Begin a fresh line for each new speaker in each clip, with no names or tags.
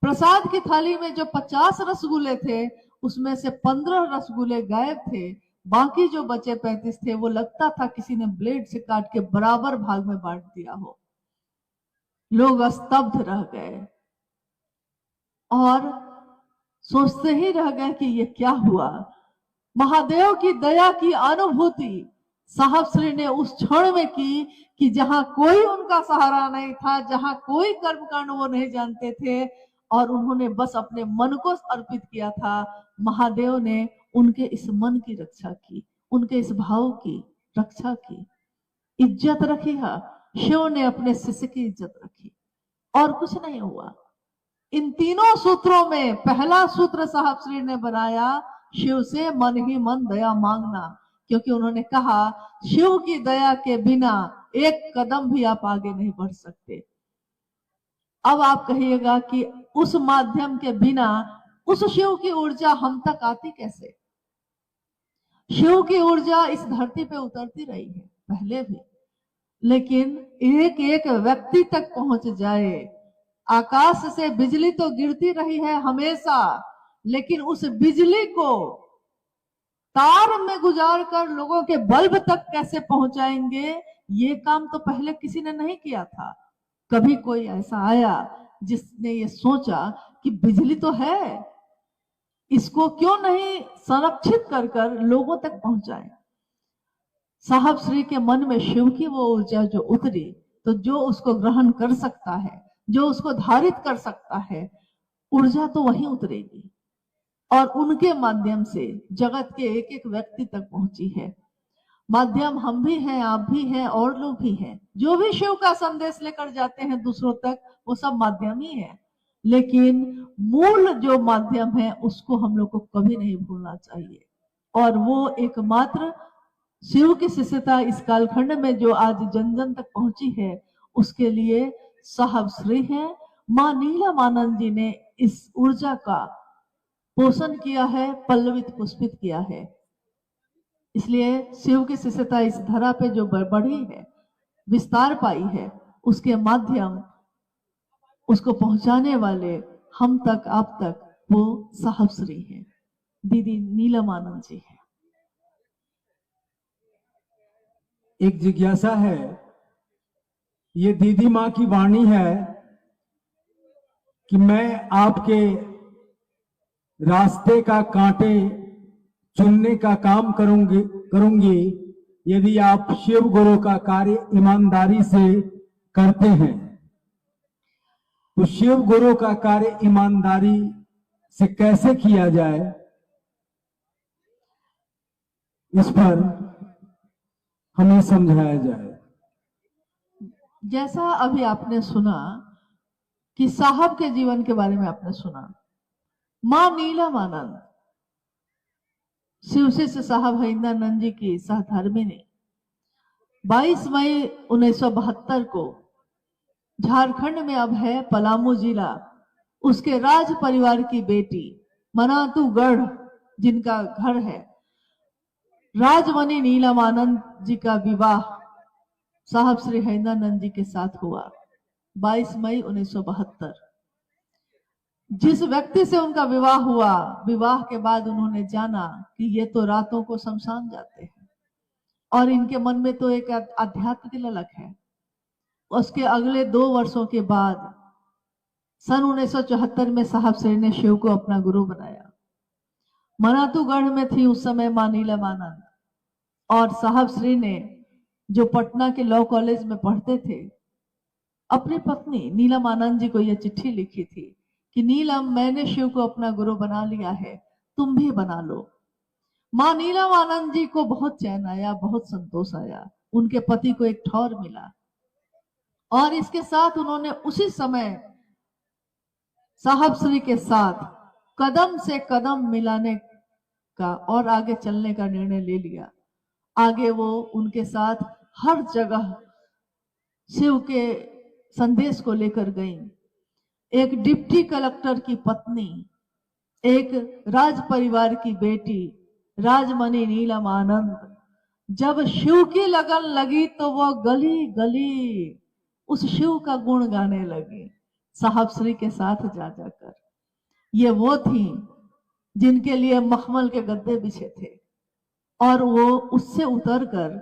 प्रसाद की थाली में जो 50 रसगुल्ले थे उसमें से 15 रसगुल्ले गायब थे, बाकी जो बचे 35 थे वो लगता था किसी ने ब्लेड से काट के बराबर भाग में बांट दिया हो। लोग स्तब्ध रह गए और सोचते ही रह गए कि ये क्या हुआ। महादेव की दया की अनुभूति साहब श्री ने उस क्षण में की कि जहां कोई उनका सहारा नहीं था, जहां कोई कर्मकांड वो नहीं जानते थे और उन्होंने बस अपने मन को अर्पित किया था, महादेव ने उनके इस मन की रक्षा की, उनके इस भाव की रक्षा की, इज्जत रखी है। शिव ने अपने शिष्य की इज्जत रखी और कुछ नहीं हुआ। इन तीनों सूत्रों में पहला सूत्र साहब श्री ने बनाया, शिव से मन ही मन दया मांगना, क्योंकि उन्होंने कहा शिव की दया के बिना एक कदम भी आप आगे नहीं बढ़ सकते। अब आप कहिएगा कि उस माध्यम के बिना उस शिव की ऊर्जा हम तक आती कैसे? शिव की ऊर्जा इस धरती पे उतरती रही है पहले भी, लेकिन एक एक व्यक्ति तक पहुंच जाए। आकाश से बिजली तो गिरती रही है हमेशा, लेकिन उस बिजली को तार में गुजार कर लोगों के बल्ब तक कैसे पहुंचाएंगे, ये काम तो पहले किसी ने नहीं किया था। कभी कोई ऐसा आया जिसने ये सोचा कि बिजली तो है, इसको क्यों नहीं संरक्षित कर कर लोगों तक पहुंचाएं। साहब श्री के मन में शिव की वो ऊर्जा जो उतरी, तो जो उसको ग्रहण कर सकता है, जो उसको धारित कर सकता है, ऊर्जा तो वहीं उतरेगी और उनके माध्यम से जगत के एक एक व्यक्ति तक पहुंची है। माध्यम हम भी हैं, आप भी हैं और लोग भी हैं। जो भी शिव का संदेश लेकर जाते हैं दूसरों तक, वो सब माध्यम ही है, लेकिन मूल जो माध्यम है उसको हम लोग को कभी नहीं भूलना चाहिए। और वो एकमात्र शिव की शिष्यता इस कालखंड में जो आज जन जन तक पहुंची है, उसके लिए साहब श्री हैं। मां नीलमानंद जी ने इस ऊर्जा का पोषण किया है, पल्लवित पुष्पित किया है। इसलिए शिव की शिष्यता इस धरा पे जो बढ़ी है, विस्तार पाई है, उसके माध्यम उसको पहुंचाने वाले हम तक, आप तक, वो साहब श्री हैं, दीदी नीलमानंद जी हैं।
एक जिज्ञासा है, ये दीदी माँ की वाणी है कि मैं आपके रास्ते का कांटे चुनने का काम करूंगी यदि आप शिव गुरु का कार्य ईमानदारी से करते हैं। तो शिव गुरु का कार्य ईमानदारी से कैसे किया जाए, इस पर हमें समझाया जाए।
जैसा अभी आपने सुना कि साहब के जीवन के बारे में आपने सुना, मां नीलमानंद शिव शिष्य साहब हरिंदरानंद जी की सहधर्मिणी 22 मई 1972 को झारखंड में अब है पलामू जिला, उसके राज परिवार की बेटी मनातूगढ़ जिनका घर है, राजमणि नीलमानंद जी का विवाह साहब श्री हरिंदरानंद जी के साथ हुआ 22 मई 1972। जिस व्यक्ति से उनका विवाह हुआ, विवाह के बाद उन्होंने जाना कि ये तो रातों को शमशान जाते हैं और इनके मन में तो एक आध्यात्म की ललक है। उसके अगले 2 वर्षों के बाद सन 1974 में साहब श्री ने शिव को अपना गुरु बनाया। मनातूगढ़ में थी उस समय मां नीलमानंद, और साहब श्री ने जो पटना के लॉ कॉलेज में पढ़ते थे, अपनी पत्नी नीलमानंद जी को यह चिट्ठी लिखी थी कि नीलम, मैंने शिव को अपना गुरु बना लिया है, तुम भी बना लो। मां नीलमानंद जी को बहुत चैन आया, बहुत संतोष आया, उनके पति को एक ठौर मिला और इसके साथ उन्होंने उसी समय साहब श्री के साथ कदम से कदम मिलाने का और आगे चलने का निर्णय ले लिया। आगे वो उनके साथ हर जगह शिव के संदेश को लेकर गई। एक डिप्टी कलेक्टर की पत्नी, एक राज परिवार की बेटी राजमणि नीलमानंद, जब शिव की लगन लगी तो वो गली गली उस शिव का गुण गाने लगी। साहब श्री के साथ जा जाकर। ये वो थी जिनके लिए मखमल के गद्दे बिछे थे और वो उससे उतरकर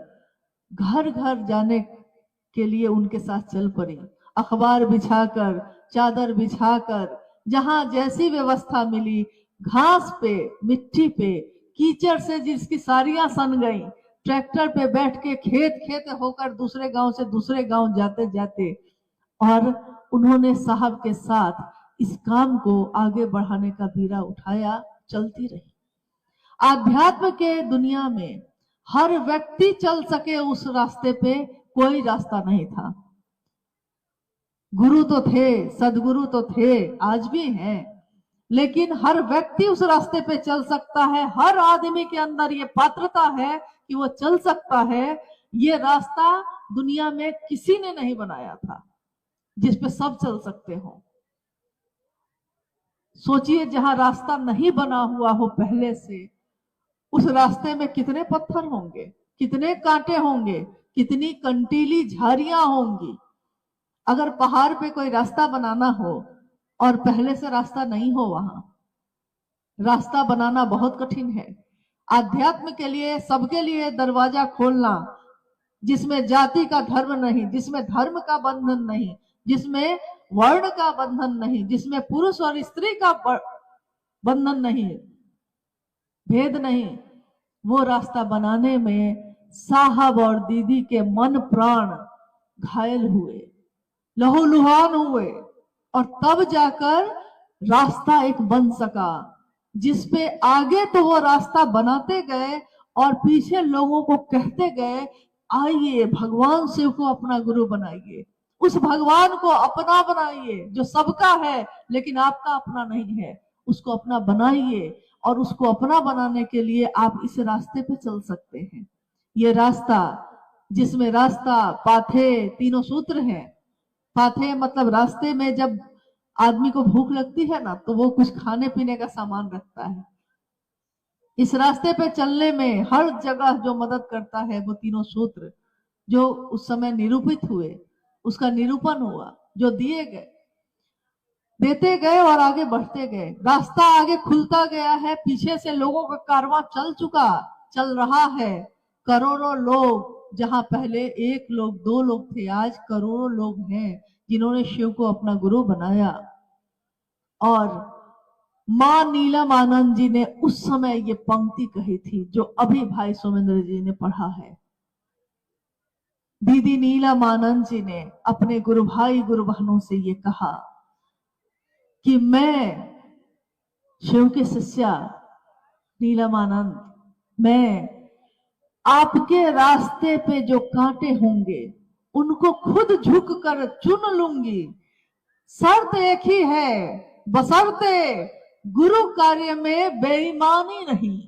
घर घर जाने के लिए उनके साथ चल पड़ी। अखबार बिछाकर, चादर बिछाकर, जहां जैसी व्यवस्था मिली, घास पे, मिट्टी पे, कीचड़ से जिसकी साड़ियां सन गई, ट्रैक्टर पे बैठ के खेत खेत होकर दूसरे गांव से दूसरे गांव जाते जाते, और उन्होंने साहब के साथ इस काम को आगे बढ़ाने का बीड़ा उठाया, चलती रही। आध्यात्म के दुनिया में हर व्यक्ति चल सके उस रास्ते पे कोई रास्ता नहीं था। गुरु तो थे, सदगुरु तो थे, आज भी हैं, लेकिन हर व्यक्ति उस रास्ते पे चल सकता है। हर आदमी के अंदर ये पात्रता है कि वो चल सकता है। ये रास्ता दुनिया में किसी ने नहीं बनाया था जिस पे सब चल सकते हो। सोचिए, जहां रास्ता नहीं बना हुआ हो पहले से, उस रास्ते में कितने पत्थर होंगे, कितने कांटे होंगे, कितनी कंटीली झाड़ियां होंगी। अगर पहाड़ पे कोई रास्ता बनाना हो और पहले से रास्ता नहीं हो, वहां रास्ता बनाना बहुत कठिन है। आध्यात्म के लिए, सबके लिए दरवाजा खोलना, जिसमें जाति का धर्म नहीं, जिसमें धर्म का बंधन नहीं, जिसमें वर्ण का बंधन नहीं, जिसमें पुरुष और स्त्री का बंधन नहीं, भेद नहीं, वो रास्ता बनाने में साहब और दीदी के मन प्राण घायल हुए, लहूलुहान हुए, और तब जाकर रास्ता एक बन सका, जिसपे आगे तो वो रास्ता बनाते गए और पीछे लोगों को कहते गए, आइए भगवान शिव को अपना गुरु बनाइए, उस भगवान को अपना बनाइए जो सबका है लेकिन आपका अपना नहीं है, उसको अपना बनाइए। और उसको अपना बनाने के लिए आप इस रास्ते पे चल सकते हैं। ये रास्ता, जिसमें रास्ता, पाथे, तीनों सूत्र हैं। पाथे मतलब रास्ते में जब आदमी को भूख लगती है ना, तो वो कुछ खाने पीने का सामान रखता है। इस रास्ते पे चलने में हर जगह जो मदद करता है वो तीनों सूत्र, जो उस समय निरूपित हुए, उसका निरूपण हुआ, जो दिए गए, देते गए और आगे बढ़ते गए। रास्ता आगे खुलता गया है, पीछे से लोगों का कारवां चल रहा है। करोड़ों लोग, जहां पहले 1 लोग 2 लोग थे, आज करोड़ों लोग हैं जिन्होंने शिव को अपना गुरु बनाया। और मां नीलम आनंद जी ने उस समय ये पंक्ति कही थी जो अभी भाई सोमेंद्र जी ने पढ़ा है। दीदी नीलम आनंद जी ने अपने गुरु भाई गुरु बहनों से ये कहा कि मैं शिव के शिष्या नीलम आनंद, मैं आपके रास्ते पे जो कांटे होंगे उनको खुद झुक कर चुन लूंगी। शर्त एक ही है, बशर्ते गुरु कार्य में बेईमानी नहीं।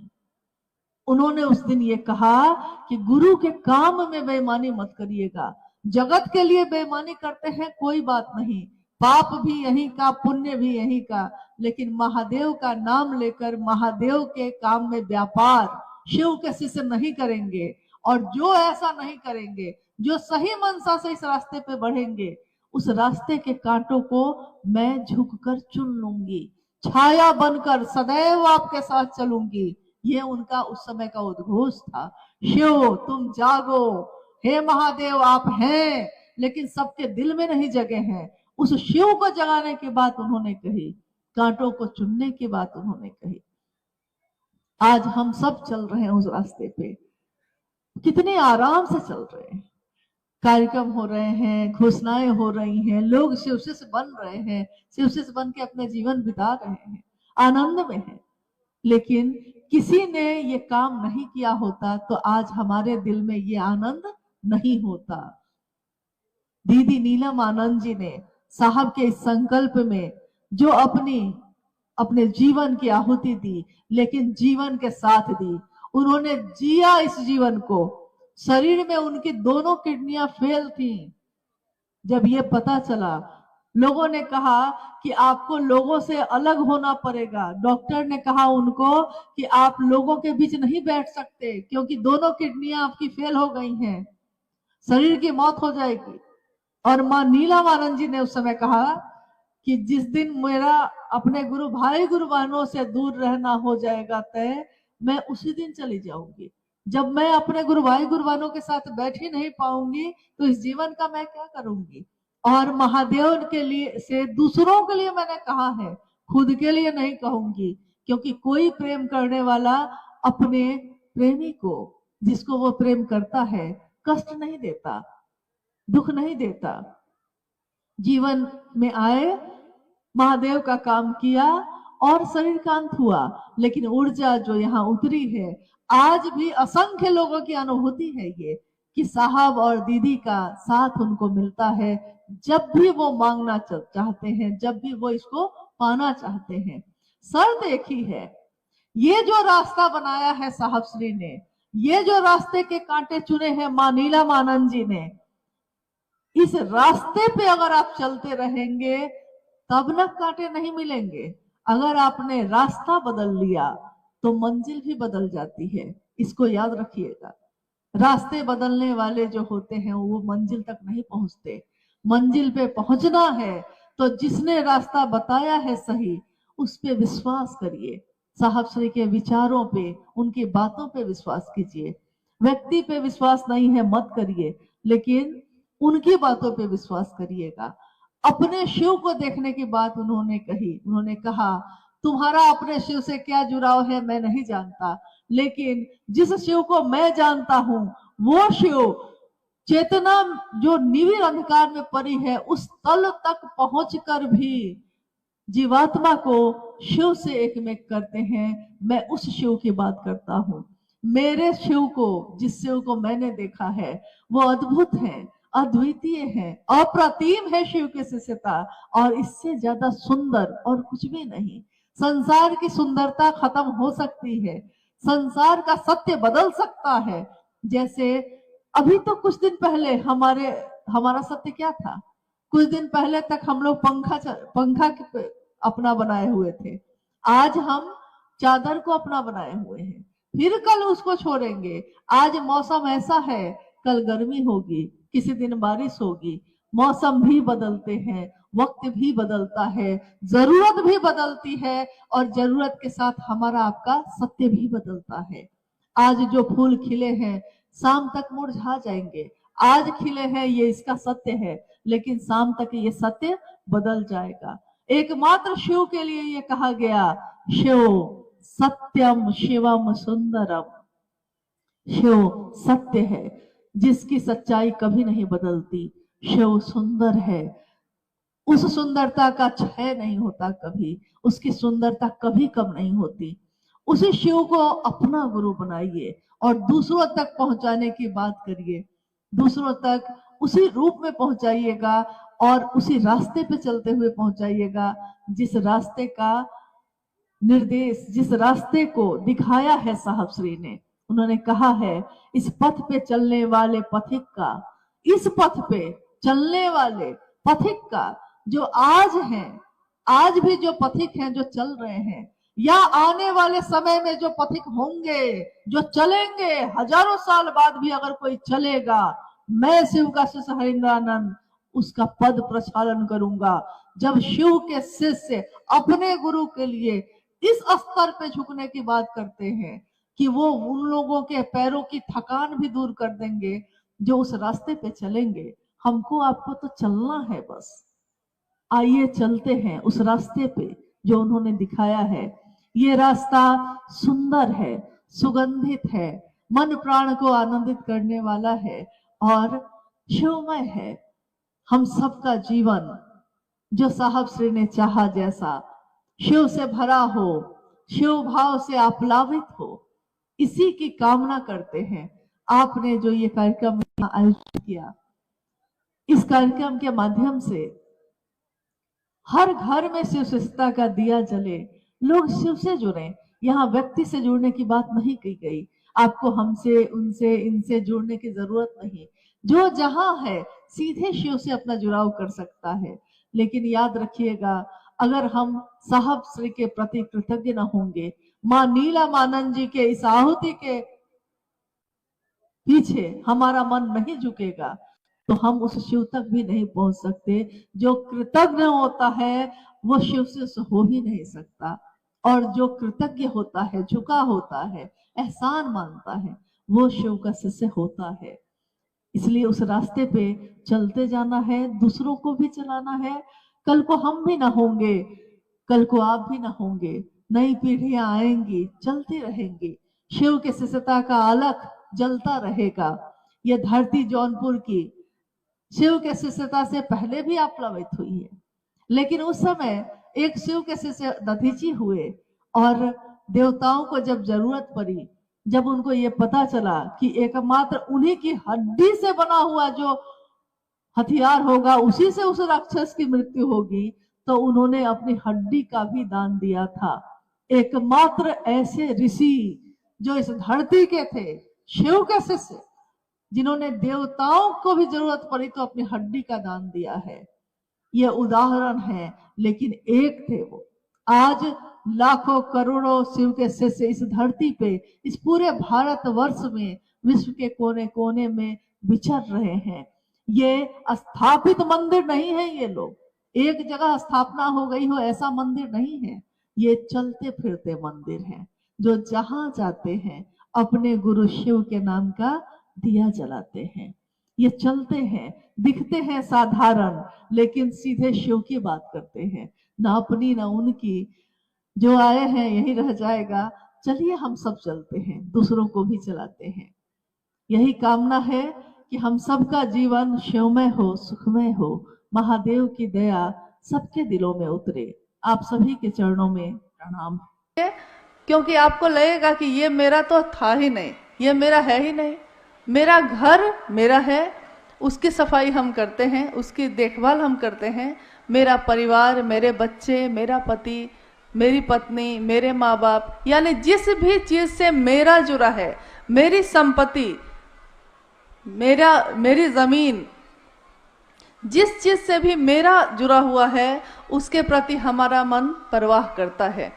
उन्होंने उस दिन ये कहा कि गुरु के काम में बेईमानी मत करिएगा। जगत के लिए बेईमानी करते हैं, कोई बात नहीं, पाप भी यहीं का, पुण्य भी यहीं का, लेकिन महादेव का नाम लेकर महादेव के काम में व्यापार शिव के शिष्य नहीं करेंगे। और जो ऐसा नहीं करेंगे, जो सही मनसा से इस रास्ते पे बढ़ेंगे, उस रास्ते के कांटों को मैं झुककर चुन लूंगी, छाया बनकर सदैव आपके साथ चलूंगी। ये उनका उस समय का उद्घोष था। शिव तुम जागो, हे महादेव आप हैं, लेकिन सबके दिल में नहीं जगे हैं। उस शिव को जगाने की बात उन्होंने कही, कांटों को चुनने की बात उन्होंने कही। आज हम सब चल रहे हैं उस रास्ते पे, कितने आराम से चल रहे हैं। कार्यक्रम हो रहे हैं, घोषणाएं हो रही हैं, लोग शिव शिष्य बन रहे हैं, शिव शिष्य बन के अपने जीवन बिता रहे हैं, आनंद में हैं। लेकिन किसी ने ये काम नहीं किया होता तो आज हमारे दिल में ये आनंद नहीं होता। दीदी नीलम आनंद जी ने साहब के इस संकल्प में जो अपने जीवन की आहुति दी, लेकिन जीवन के साथ दी, उन्होंने जिया इस जीवन को। शरीर में उनकी दोनों किडनियां फेल थी। जब ये पता चला, लोगों ने कहा कि आपको लोगों से अलग होना पड़ेगा। डॉक्टर ने कहा उनको कि आप लोगों के बीच नहीं बैठ सकते क्योंकि दोनों किडनियां आपकी फेल हो गई हैं, शरीर की मौत हो जाएगी। और मां नीलम आनंद जी ने उस समय कहा कि जिस दिन मेरा अपने गुरु भाई गुरु बहनों से दूर रहना हो जाएगा तय, मैं उसी दिन चली जाऊंगी। जब मैं अपने गुरु भाई गुरु बहनों के साथ बैठ ही नहीं पाऊंगी तो इस जीवन का मैं क्या करूंगी। और महादेव के लिए से दूसरों के लिए मैंने कहा है, खुद के लिए नहीं कहूंगी, क्योंकि कोई प्रेम करने वाला अपने प्रेमी को, जिसको वो प्रेम करता है, कष्ट नहीं देता, दुख नहीं देता। जीवन में आए, महादेव का काम किया और शरीर का अंत हुआ, लेकिन ऊर्जा जो यहाँ उतरी है, आज भी असंख्य लोगों की अनुभूति है ये, कि साहब और दीदी का साथ उनको मिलता है जब भी वो मांगना चाहते हैं, जब भी वो इसको पाना चाहते हैं। सर देखी है, ये जो रास्ता बनाया है साहब श्री ने, ये जो रास्ते के कांटे चुने हैं मां नीलमानंद जी ने, इस रास्ते पे अगर आप चलते रहेंगे तब न कांटे नहीं मिलेंगे। अगर आपने रास्ता बदल लिया तो मंजिल भी बदल जाती है, इसको याद रखिएगा। रास्ते बदलने वाले जो होते हैं वो मंजिल तक नहीं पहुंचते। मंजिल पे पहुंचना है तो जिसने रास्ता बताया है सही, उस पे विश्वास करिए। साहब श्री के विचारों पे, उनकी बातों पे विश्वास कीजिए। व्यक्ति पे विश्वास नहीं है मत करिए, लेकिन उनकी बातों पे विश्वास करिएगा। अपने शिव को देखने की बात उन्होंने कही। उन्होंने कहा, तुम्हारा अपने शिव से क्या जुड़ाव है मैं नहीं जानता, लेकिन जिस शिव को मैं जानता हूं वो शिव चेतना जो निविड़ अंधकार में पड़ी है, उस तल तक पहुंचकर भी जीवात्मा को शिव से एक में करते हैं। मैं उस शिव की बात करता हूं। मेरे शिव को, जिस शिव को मैंने देखा है, वो अद्भुत है, अद्वितीय है, अप्रतिम है शिव की शिष्यता, और इससे ज्यादा सुंदर और कुछ भी नहीं। संसार की सुंदरता खत्म हो सकती है, संसार का सत्य बदल सकता है। जैसे अभी तो कुछ दिन पहले हमारा सत्य क्या था? कुछ दिन पहले तक हम लोग पंखा अपना बनाए हुए थे, आज हम चादर को अपना बनाए हुए हैं, फिर कल उसको छोड़ेंगे। आज मौसम ऐसा है, कल गर्मी होगी, किसी दिन बारिश होगी। मौसम भी बदलते हैं, वक्त भी बदलता है, जरूरत भी बदलती है, और जरूरत के साथ हमारा आपका सत्य भी बदलता है। आज जो फूल खिले हैं शाम तक मुरझा जाएंगे। आज खिले हैं ये इसका सत्य है, लेकिन शाम तक ये सत्य बदल जाएगा। एकमात्र शिव के लिए ये कहा गया, शिव सत्यम शिवम सुंदरम। शिव सत्य है, जिसकी सच्चाई कभी नहीं बदलती। शिव सुंदर है, उस सुंदरता का क्षय नहीं होता कभी, उसकी सुंदरता कभी कम नहीं होती। उसी शिव को अपना गुरु बनाइए और दूसरों तक पहुंचाने की बात करिए। दूसरों तक उसी रूप में पहुंचाइएगा और उसी रास्ते पे चलते हुए पहुंचाइएगा, जिस रास्ते का निर्देश, जिस रास्ते को दिखाया है साहब श्री ने। उन्होंने कहा है, इस पथ पे चलने वाले पथिक का, इस पथ पे चलने वाले पथिक का, जो आज हैं, आज भी जो पथिक हैं, जो चल रहे हैं, या आने वाले समय में जो पथिक होंगे, जो चलेंगे, हजारों साल बाद भी अगर कोई चलेगा, मैं शिव का शिष्य हरिंद्रानंद उसका पद प्रक्षालन करूंगा। जब शिव के शिष्य अपने गुरु के लिए इस स्तर पे झुकने की बात करते हैं कि वो उन लोगों के पैरों की थकान भी दूर कर देंगे जो उस रास्ते पे चलेंगे। हमको आपको तो चलना है बस। आइए चलते हैं उस रास्ते पे जो उन्होंने दिखाया है। ये रास्ता सुंदर है, सुगंधित है, मन प्राण को आनंदित करने वाला है और शिवमय है। हम सबका जीवन जो साहब श्री ने चाहा जैसा शिव से भरा हो, शिव भाव से आप्लावित हो, इसी की कामना करते हैं। आपने जो ये कार्यक्रम आयोजित किया, इस कार्यक्रम के माध्यम से हर घर में शिव शिष्टता का दिया जले, लोग शिव से जुड़े। यहाँ व्यक्ति से जुड़ने की बात नहीं की गई। आपको हमसे, उनसे, इनसे जुड़ने की जरूरत नहीं। जो जहां है सीधे शिव से अपना जुड़ाव कर सकता है। लेकिन याद रखिएगा, अगर हम साहब श्री के प्रति कृतज्ञ न होंगे, मां नीलमानंद जी के इस आहुति के पीछे हमारा मन नहीं झुकेगा, तो हम उस शिव तक भी नहीं पहुंच सकते। जो कृतज्ञ होता है वो शिव से हो ही नहीं सकता, और जो कृतज्ञ होता है, झुका होता है, एहसान मानता है, वो शिव का शिष्य होता है। इसलिए उस रास्ते पे चलते जाना है, दूसरों को भी चलाना है। कल को हम भी ना होंगे, कल को आप भी ना होंगे, नई पीढ़ियां आएंगी, चलती रहेंगी, शिव के शिष्यता का अलख जलता रहेगा। ये धरती जौनपुर की शिव के शिष्यता से पहले भी आप प्लावित हुई है, लेकिन उस समय एक शिव के शिष्य दधीची हुए, और देवताओं को जब जरूरत पड़ी, जब उनको ये पता चला कि एकमात्र उन्हीं की हड्डी से बना हुआ जो हथियार होगा उसी से उस राक्षस की मृत्यु होगी, तो उन्होंने अपनी हड्डी का भी दान दिया था। एकमात्र ऐसे ऋषि जो इस धरती के थे, शिव के शिष्य, जिन्होंने देवताओं को भी जरूरत पड़ी तो अपनी हड्डी का दान दिया है। यह उदाहरण है, लेकिन एक थे वो। आज लाखों करोड़ों शिव के शिष्य इस धरती पे, इस पूरे भारत वर्ष में, विश्व के कोने कोने में विचर रहे हैं। ये स्थापित मंदिर नहीं है, ये लोग एक जगह स्थापना हो गई हो ऐसा मंदिर नहीं है। ये चलते फिरते मंदिर हैं, जो जहां जाते हैं अपने गुरु शिव के नाम का दिया जलाते हैं। ये चलते हैं, दिखते हैं साधारण, लेकिन सीधे शिव की बात करते हैं, ना अपनी ना उनकी। जो आए हैं यही रह जाएगा। चलिए हम सब चलते हैं, दूसरों को भी चलाते हैं। यही कामना है कि हम सबका जीवन शिवमय हो, सुखमय हो, महादेव की दया सबके दिलों में उतरे। आप सभी के चरणों में प्रणाम। क्योंकि आपको लगेगा कि ये मेरा तो था ही नहीं, ये मेरा है ही नहीं। मेरा घर मेरा है, उसकी सफाई हम करते हैं, उसकी देखभाल हम करते हैं। मेरा परिवार, मेरे बच्चे, मेरा पति, मेरी पत्नी, मेरे माँ बाप, यानी जिस भी चीज से मेरा जुड़ा है, मेरी संपत्ति, मेरी जमीन, जिस चीज से भी मेरा जुड़ा हुआ है, उसके प्रति हमारा मन परवाह करता है।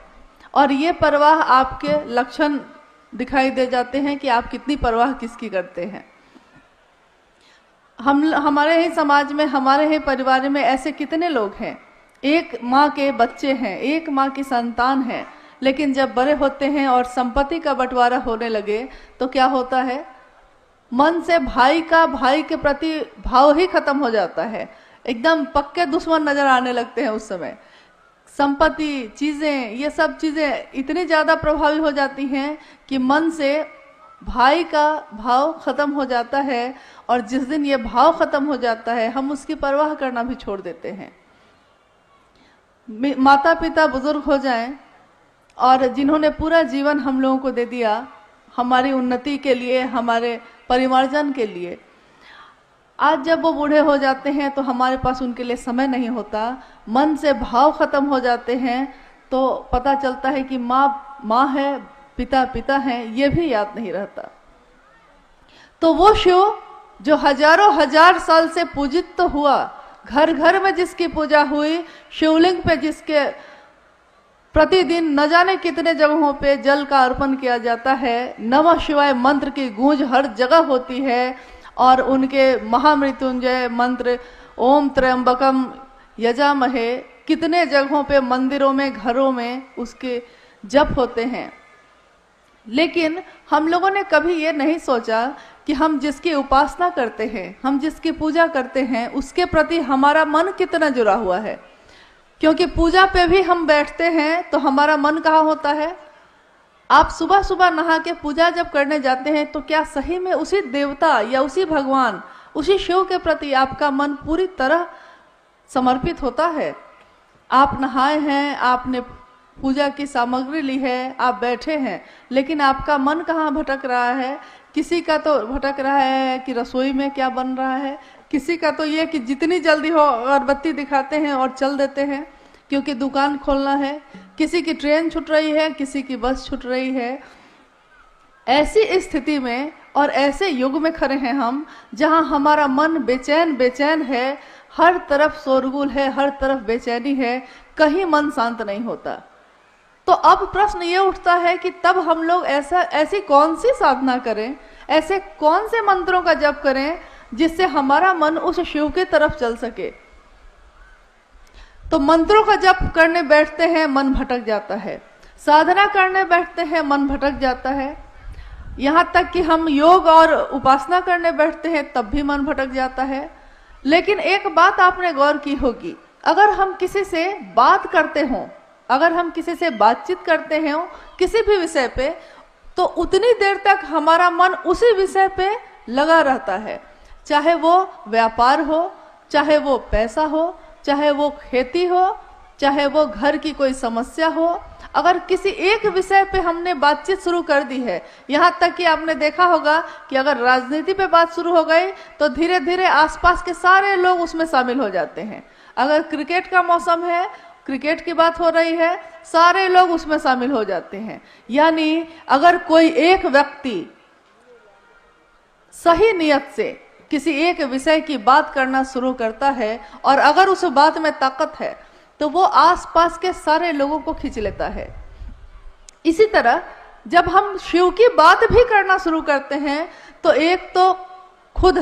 और ये परवाह आपके लक्षण दिखाई दे जाते हैं कि आप कितनी परवाह किसकी करते हैं। हमारे ही समाज में, हमारे ही परिवार में ऐसे कितने लोग हैं, एक माँ के बच्चे हैं, एक माँ की संतान है, लेकिन जब बड़े होते हैं और संपत्ति का बंटवारा होने लगे तो क्या होता है, मन से भाई के प्रति भाव ही खत्म हो जाता है। एकदम पक्के दुश्मन नजर आने लगते हैं उस समय। संपत्ति, चीजें, ये सब चीजें इतनी ज्यादा प्रभावी हो जाती हैं कि मन से भाई का भाव खत्म हो जाता है, और जिस दिन ये भाव खत्म हो जाता है हम उसकी परवाह करना भी छोड़ देते हैं। माता पिता बुजुर्ग हो जाएं और जिन्होंने पूरा जीवन हम लोगों को दे दिया हमारी उन्नति के लिए, हमारे परिवारजन के लिए, आज जब वो बूढ़े हो जाते हैं तो हमारे पास उनके लिए समय नहीं होता, मन से भाव खत्म हो जाते हैं, तो पता चलता है कि माँ माँ है, पिता पिता हैं, ये भी याद नहीं रहता। तो वो शिव जो हजारों हजार साल से पूजित तो हुआ, घर घर में जिसकी पूजा हुई, शिवलिंग पे जिसके प्रतिदिन न जाने कितने जगहों पे जल का अर्पण किया जाता है, नमः शिवाय मंत्र की गूंज हर जगह होती है, और उनके महामृत्युंजय मंत्र ओम त्र्यंबकम यजामहे कितने जगहों पे, मंदिरों में, घरों में उसके जप होते हैं। लेकिन हम लोगों ने कभी ये नहीं सोचा कि हम जिसकी उपासना करते हैं, हम जिसकी पूजा करते हैं, उसके प्रति हमारा मन कितना जुड़ा हुआ है। क्योंकि पूजा पे भी हम बैठते हैं तो हमारा मन कहाँ होता है। आप सुबह सुबह नहा के पूजा जब करने जाते हैं तो क्या सही में उसी देवता या उसी भगवान, उसी शिव के प्रति आपका मन पूरी तरह समर्पित होता है? आप नहाए हैं, आपने पूजा की सामग्री ली है, आप बैठे हैं, लेकिन आपका मन कहाँ भटक रहा है? किसी का तो भटक रहा है कि रसोई में क्या बन रहा है, किसी का तो ये कि जितनी जल्दी हो अगरबत्ती दिखाते हैं और चल देते हैं क्योंकि दुकान खोलना है, किसी की ट्रेन छूट रही है, किसी की बस छूट रही है। ऐसी स्थिति में और ऐसे युग में खड़े हैं हम, जहां हमारा मन बेचैन बेचैन है, हर तरफ शोरगुल है, हर तरफ बेचैनी है, कहीं मन शांत नहीं होता। तो अब प्रश्न ये उठता है कि तब हम लोग ऐसी कौन सी साधना करें, ऐसे कौन से मंत्रों का जप करें जिससे हमारा मन उस शिव की तरफ चल सके। तो मंत्रों का जप करने बैठते हैं, मन भटक जाता है। साधना करने बैठते हैं, मन भटक जाता है। यहाँ तक कि हम योग और उपासना करने बैठते हैं, तब भी मन भटक जाता है। लेकिन एक बात आपने गौर की होगी, अगर हम किसी से बात करते हों, अगर हम किसी से बातचीत करते हैं किसी भी विषय पे, तो उतनी देर तक हमारा मन उसी विषय पे लगा रहता है। चाहे वो व्यापार हो, चाहे वो पैसा हो, चाहे वो खेती हो, चाहे वो घर की कोई समस्या हो। अगर किसी एक विषय पे हमने बातचीत शुरू कर दी है, यहाँ तक कि आपने देखा होगा कि अगर राजनीति पे बात शुरू हो गई तो धीरे धीरे आसपास के सारे लोग उसमें शामिल हो जाते हैं। अगर क्रिकेट का मौसम है, क्रिकेट की बात हो रही है, सारे लोग उसमें शामिल हो जाते हैं। यानी अगर कोई एक व्यक्ति सही नियत से किसी एक विषय की बात करना शुरू करता है और अगर उस बात में ताकत है, तो वो आसपास के सारे लोगों को खींच लेता है। इसी तरह जब हम शिव की बात भी करना शुरू करते हैं, तो एक तो खुद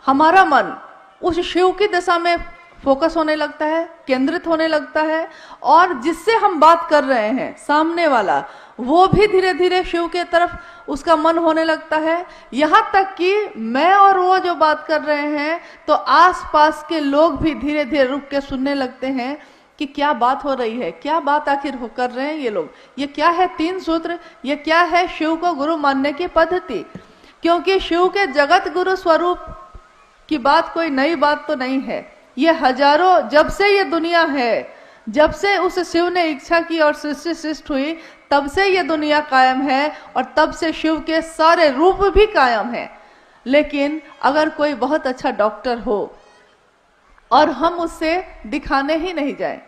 हमारा मन उस शिव की दिशा में फोकस होने लगता है, केंद्रित होने लगता है, और जिससे हम बात कर रहे हैं सामने वाला, वो भी धीरे धीरे शिव के तरफ उसका मन होने लगता है। यहाँ तक कि मैं और वो जो बात कर रहे हैं, तो आसपास के लोग भी धीरे धीरे रुक के सुनने लगते हैं कि क्या बात हो रही है, क्या बात आखिर कर रहे हैं ये लोग, ये क्या है 3 सूत्र, ये क्या है शिव को गुरु मानने की पद्धति। क्योंकि शिव के जगत गुरु स्वरूप की बात कोई नई बात तो नहीं है। ये हजारों, जब से ये दुनिया है, जब से उस शिव ने इच्छा की और सृष्टि सृष्टि हुई, तब से ये दुनिया कायम है और तब से शिव के सारे रूप भी कायम हैं। लेकिन अगर कोई बहुत अच्छा डॉक्टर हो और हम उससे दिखाने ही नहीं जाए,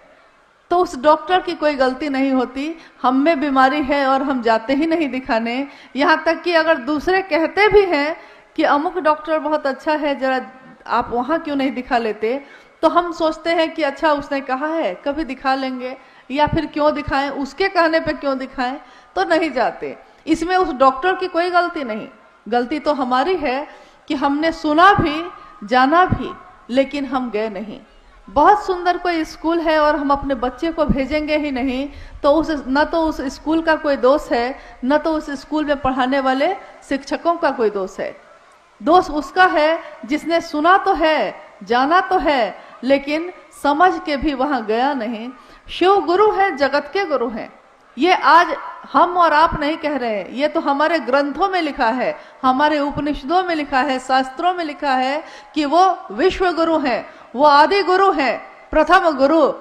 तो उस डॉक्टर की कोई गलती नहीं होती। हम में बीमारी है और हम जाते ही नहीं दिखाने। यहाँ तक कि अगर दूसरे कहते भी हैं कि अमुक डॉक्टर बहुत अच्छा है, जरा आप वहाँ क्यों नहीं दिखा लेते, तो हम सोचते हैं कि अच्छा उसने कहा है, कभी दिखा लेंगे, या फिर क्यों दिखाएं, उसके कहने पे क्यों दिखाएं, तो नहीं जाते। इसमें उस डॉक्टर की कोई गलती नहीं, गलती तो हमारी है कि हमने सुना भी, जाना भी, लेकिन हम गए नहीं। बहुत सुंदर कोई स्कूल है और हम अपने बच्चे को भेजेंगे ही नहीं, तो न तो उस स्कूल का कोई दोष है, न तो उस स्कूल में पढ़ाने वाले शिक्षकों का कोई दोष है। दोष उसका है जिसने सुना तो है, जाना तो है, लेकिन समझ के भी वहां गया नहीं। शिव गुरु है, जगत के गुरु हैं। ये आज हम और आप नहीं कह रहे हैं, ये तो हमारे ग्रंथों में लिखा है, हमारे उपनिषदों में लिखा है, शास्त्रों में लिखा है कि वो विश्व गुरु हैं, वो आदि गुरु हैं, प्रथम गुरु।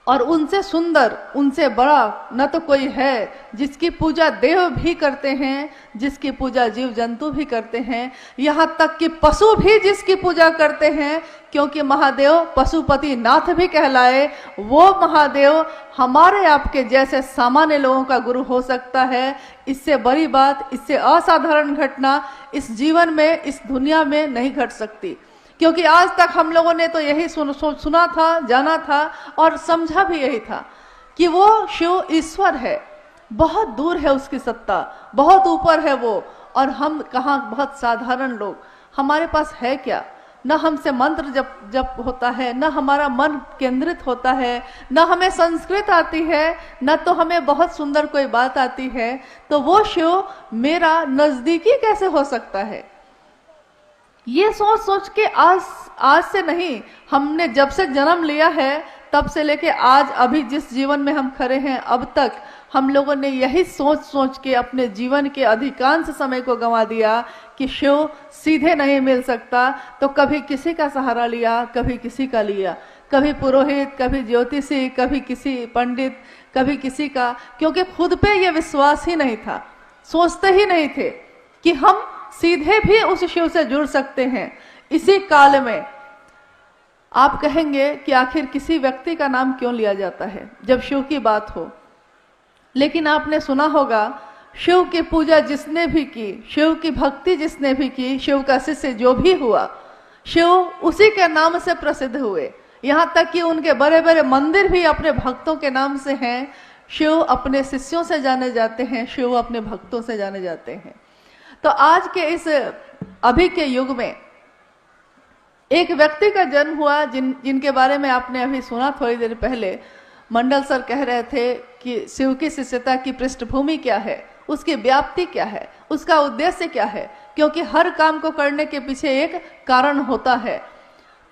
और उनसे सुंदर, उनसे बड़ा न तो कोई है, जिसकी पूजा देव भी करते हैं, जिसकी पूजा जीव जंतु भी करते हैं, यहाँ तक कि पशु भी जिसकी पूजा करते हैं। क्योंकि महादेव पशुपति नाथ भी कहलाए, वो महादेव हमारे आपके जैसे सामान्य लोगों का गुरु हो सकता है। इससे बड़ी बात, इससे असाधारण घटना इस जीवन में, इस दुनिया में नहीं घट सकती। क्योंकि आज तक हम लोगों ने तो यही सुना था, जाना था और समझा भी यही था कि वो शिव ईश्वर है, बहुत दूर है उसकी सत्ता, बहुत ऊपर है वो। और हम कहाँ, बहुत साधारण लोग, हमारे पास है क्या? न हमसे मंत्र जप होता है, न हमारा मन केंद्रित होता है, न हमें संस्कृत आती है, न तो हमें बहुत सुंदर कोई बात आती है। तो वो शिव मेरा नजदीकी कैसे हो सकता है? ये सोच सोच के आज से नहीं, हमने जब से जन्म लिया है तब से लेके आज अभी जिस जीवन में हम खड़े हैं, अब तक हम लोगों ने यही सोच सोच के अपने जीवन के अधिकांश समय को गंवा दिया कि शिव सीधे नहीं मिल सकता। तो कभी किसी का सहारा लिया, कभी किसी का लिया, कभी पुरोहित, कभी ज्योतिषी, कभी किसी पंडित, कभी किसी का, क्योंकि खुद पे ये विश्वास ही नहीं था। सोचते ही नहीं थे कि हम सीधे भी उस शिव से जुड़ सकते हैं। इसी काल में आप कहेंगे कि आखिर किसी व्यक्ति का नाम क्यों लिया जाता है जब शिव की बात हो। लेकिन आपने सुना होगा, शिव की पूजा जिसने भी की, शिव की भक्ति जिसने भी की, शिव का शिष्य जो भी हुआ, शिव उसी के नाम से प्रसिद्ध हुए। यहाँ तक कि उनके बड़े बड़े मंदिर भी अपने भक्तों के नाम से हैं। शिव अपने शिष्यों से जाने जाते हैं, शिव अपने भक्तों से जाने जाते हैं। तो आज के इस अभी के युग में एक व्यक्ति का जन्म हुआ जिनके बारे में आपने अभी सुना थोड़ी देर पहले। मंडल सर कह रहे थे कि शिव की शिष्यता की पृष्ठभूमि क्या है, उसकी व्याप्ति क्या है, उसका उद्देश्य क्या है, क्योंकि हर काम को करने के पीछे एक कारण होता है।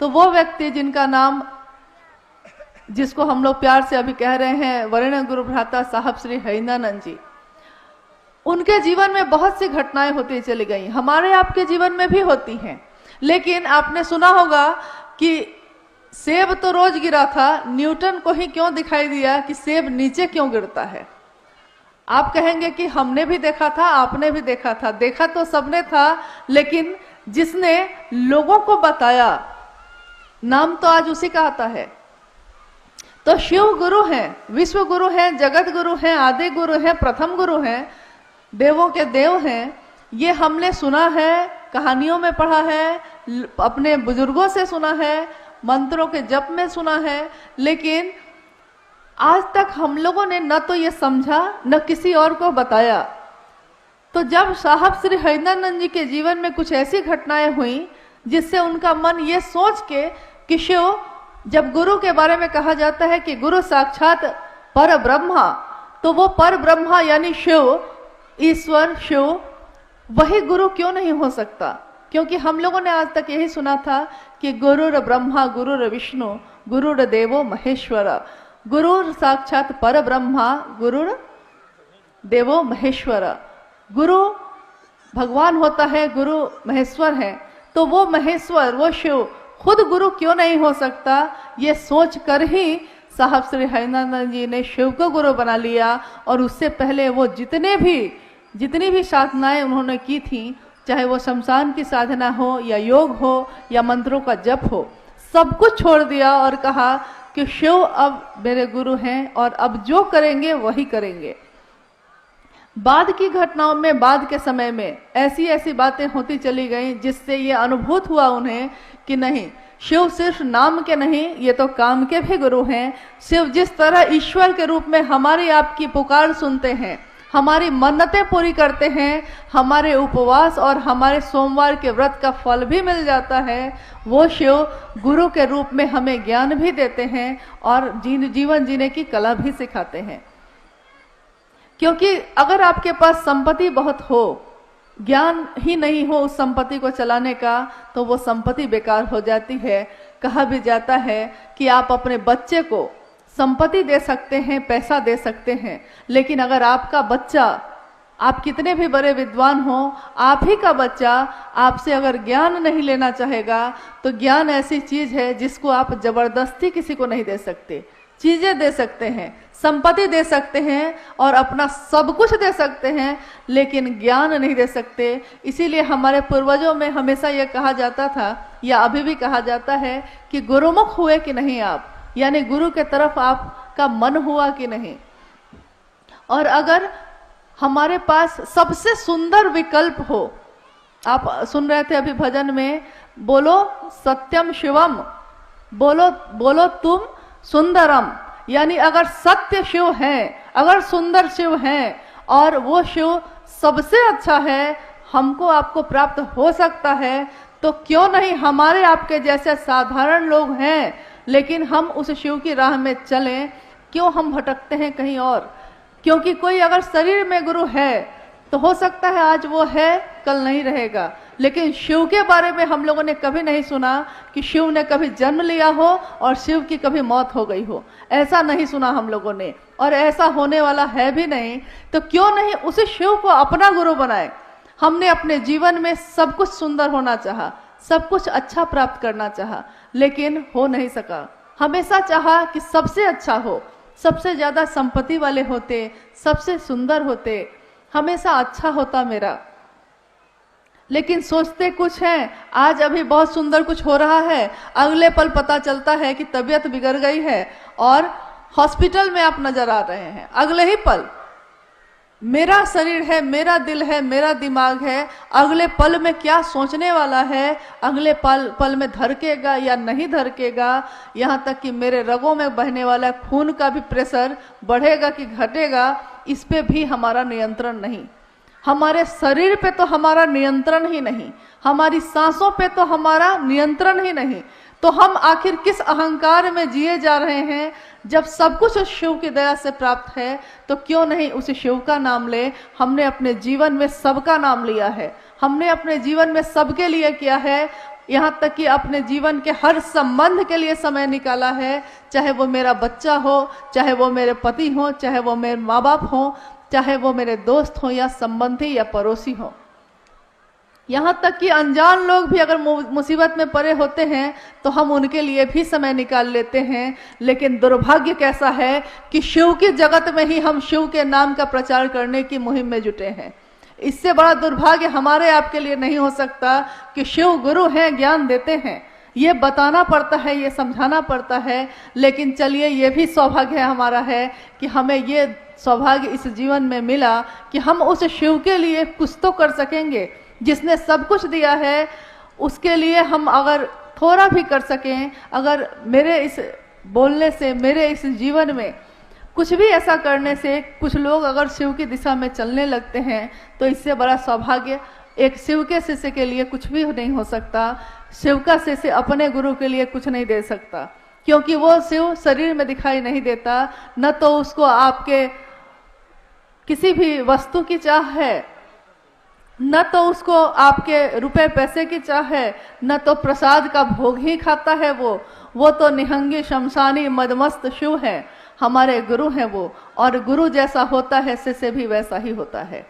तो वो व्यक्ति जिनका नाम, जिसको हम लोग प्यार से अभी कह रहे हैं वरेण्य गुरु भ्राता साहब श्री हरिंद्रानंद जी, उनके जीवन में बहुत सी घटनाएं होती चली गई, हमारे आपके जीवन में भी होती हैं। लेकिन आपने सुना होगा कि सेब तो रोज गिरा था, न्यूटन को ही क्यों दिखाई दिया कि सेब नीचे क्यों गिरता है। आप कहेंगे कि हमने भी देखा था, आपने भी देखा था, देखा तो सबने था, लेकिन जिसने लोगों को बताया, नाम तो आज उसी का आता है। तो शिव गुरु हैं, विश्व गुरु हैं, जगत गुरु हैं, आदि गुरु हैं, प्रथम गुरु हैं, देवों के देव हैं। ये हमने सुना है, कहानियों में पढ़ा है, अपने बुजुर्गों से सुना है, मंत्रों के जप में सुना है, लेकिन आज तक हम लोगों ने न तो ये समझा न किसी और को बताया। तो जब साहब श्री हरिंद्रानंद जी के जीवन में कुछ ऐसी घटनाएं हुई जिससे उनका मन ये सोच के कि शिव, जब गुरु के बारे में कहा जाता है कि गुरु साक्षात पर ब्रह्मा, तो वो पर ब्रह्मा यानी शिव, ईश्वर शिव, वही गुरु क्यों नहीं हो सकता? क्योंकि हम लोगों ने आज तक यही सुना था कि गुरुर ब्रह्मा गुरुर विष्णु गुरुर देवो महेश्वर, गुरुर साक्षात पर ब्रह्मा गुरुर देवो महेश्वर। गुरु भगवान होता है, गुरु महेश्वर है, तो वो महेश्वर, वो शिव खुद गुरु क्यों नहीं हो सकता? ये सोच कर ही साहब श्री हरिंद्रानंद जी ने शिव को गुरु बना लिया। और उससे पहले वो जितनी भी साधनाएं उन्होंने की थी, चाहे वो शमशान की साधना हो या योग हो या मंत्रों का जप हो, सब कुछ छोड़ दिया और कहा कि शिव अब मेरे गुरु हैं और अब जो करेंगे वही करेंगे। बाद की घटनाओं में, बाद के समय में ऐसी ऐसी बातें होती चली गई जिससे ये अनुभूत हुआ उन्हें कि नहीं, शिव सिर्फ नाम के नहीं, ये तो काम के भी गुरु हैं। शिव जिस तरह ईश्वर के रूप में हमारी आपकी पुकार सुनते हैं, हमारी मन्नतें पूरी करते हैं, हमारे उपवास और हमारे सोमवार के व्रत का फल भी मिल जाता है, वो शिव गुरु के रूप में हमें ज्ञान भी देते हैं और जीवन जीने की कला भी सिखाते हैं। क्योंकि अगर आपके पास संपत्ति बहुत हो, ज्ञान ही नहीं हो उस संपत्ति को चलाने का, तो वो संपत्ति बेकार हो जाती है। कहा भी जाता है कि आप अपने बच्चे को संपत्ति दे सकते हैं, पैसा दे सकते हैं, लेकिन अगर आपका बच्चा, आप कितने भी बड़े विद्वान हो, आप ही का बच्चा आपसे अगर ज्ञान नहीं लेना चाहेगा, तो ज्ञान ऐसी चीज है जिसको आप जबरदस्ती किसी को नहीं दे सकते। चीजें दे सकते हैं, संपत्ति दे सकते हैं और अपना सब कुछ दे सकते हैं, लेकिन ज्ञान नहीं दे सकते। इसीलिए हमारे पूर्वजों में हमेशा यह कहा जाता था, या अभी भी कहा जाता है, कि गुरुमुख हुए कि नहीं आप, यानी गुरु के तरफ आपका मन हुआ कि नहीं। और अगर हमारे पास सबसे सुंदर विकल्प हो, आप सुन रहे थे अभी भजन में, बोलो सत्यम शिवम, बोलो तुम सुंदरम, यानी अगर सत्य शिव है, अगर सुंदर शिव है और वो शिव सबसे अच्छा है, हमको आपको प्राप्त हो सकता है, तो क्यों नहीं हमारे आपके जैसे साधारण लोग हैं, लेकिन हम उस शिव की राह में चलें। क्यों हम भटकते हैं कहीं और? क्योंकि कोई अगर शरीर में गुरु है तो हो सकता है आज वो है, कल नहीं रहेगा, लेकिन शिव के बारे में हम लोगों ने कभी नहीं सुना कि शिव ने कभी जन्म लिया हो और शिव की कभी मौत हो गई हो। ऐसा नहीं सुना हम लोगों ने, और ऐसा होने वाला है भी नहीं। तो क्यों नहीं उसी शिव को अपना गुरु बनाए? हमने अपने जीवन में सब कुछ सुंदर होना चाहा, सब कुछ अच्छा प्राप्त करना चाहा, लेकिन हो नहीं सका। हमेशा चाहा कि सबसे अच्छा हो, सबसे ज्यादा संपत्ति वाले होते, सबसे सुंदर होते, हमेशा अच्छा होता मेरा। लेकिन सोचते कुछ हैं, आज अभी बहुत सुंदर कुछ हो रहा है, अगले पल पता चलता है कि तबीयत बिगड़ गई है और हॉस्पिटल में आप नजर आ रहे हैं। अगले ही पल मेरा शरीर है, मेरा दिल है, मेरा दिमाग है, अगले पल में क्या सोचने वाला है, अगले पल में धड़केगा या नहीं धड़केगा, यहाँ तक कि मेरे रगों में बहने वाला खून का भी प्रेशर बढ़ेगा कि घटेगा, इस पे भी हमारा नियंत्रण नहीं। हमारे शरीर पे तो हमारा नियंत्रण ही नहीं, हमारी सांसों पे तो हमारा नियंत्रण ही नहीं, तो हम आखिर किस अहंकार में जिए जा रहे हैं? जब सब कुछ उस शिव की दया से प्राप्त है तो क्यों नहीं उस शिव का नाम ले। हमने अपने जीवन में सबका नाम लिया है, हमने अपने जीवन में सबके लिए किया है, यहाँ तक कि अपने जीवन के हर संबंध के लिए समय निकाला है, चाहे वो मेरा बच्चा हो, चाहे वो मेरे पति हो, चाहे वो मेरे माँ बाप हो, चाहे वो मेरे दोस्त हो या संबंधी या पड़ोसी हो। यहाँ तक कि अनजान लोग भी अगर मुसीबत में पड़े होते हैं तो हम उनके लिए भी समय निकाल लेते हैं। लेकिन दुर्भाग्य कैसा है कि शिव की जगत में ही हम शिव के नाम का प्रचार करने की मुहिम में जुटे हैं। इससे बड़ा दुर्भाग्य हमारे आपके लिए नहीं हो सकता कि शिव गुरु हैं, ज्ञान देते हैं, ये बताना पड़ता है, ये समझाना पड़ता है। लेकिन चलिए, ये भी सौभाग्य हमारा है कि हमें ये सौभाग्य इस जीवन में मिला कि हम उस शिव के लिए कुछ तो कर सकेंगे। जिसने सब कुछ दिया है उसके लिए हम अगर थोड़ा भी कर सकें, अगर मेरे इस बोलने से, मेरे इस जीवन में कुछ भी ऐसा करने से कुछ लोग अगर शिव की दिशा में चलने लगते हैं तो इससे बड़ा सौभाग्य एक शिव के शिष्य के लिए कुछ भी नहीं हो सकता। शिव का शिष्य अपने गुरु के लिए कुछ नहीं दे सकता, क्योंकि वो शिव शरीर में दिखाई नहीं देता। न तो उसको आपके किसी भी वस्तु की चाह है, न तो उसको आपके रुपए पैसे की चाह है, न तो प्रसाद का भोग ही खाता है वो तो निहंगी शमशानी मदमस्त शिव है। हमारे गुरु हैं वो, और गुरु जैसा होता है शिष्य भी वैसा ही होता है।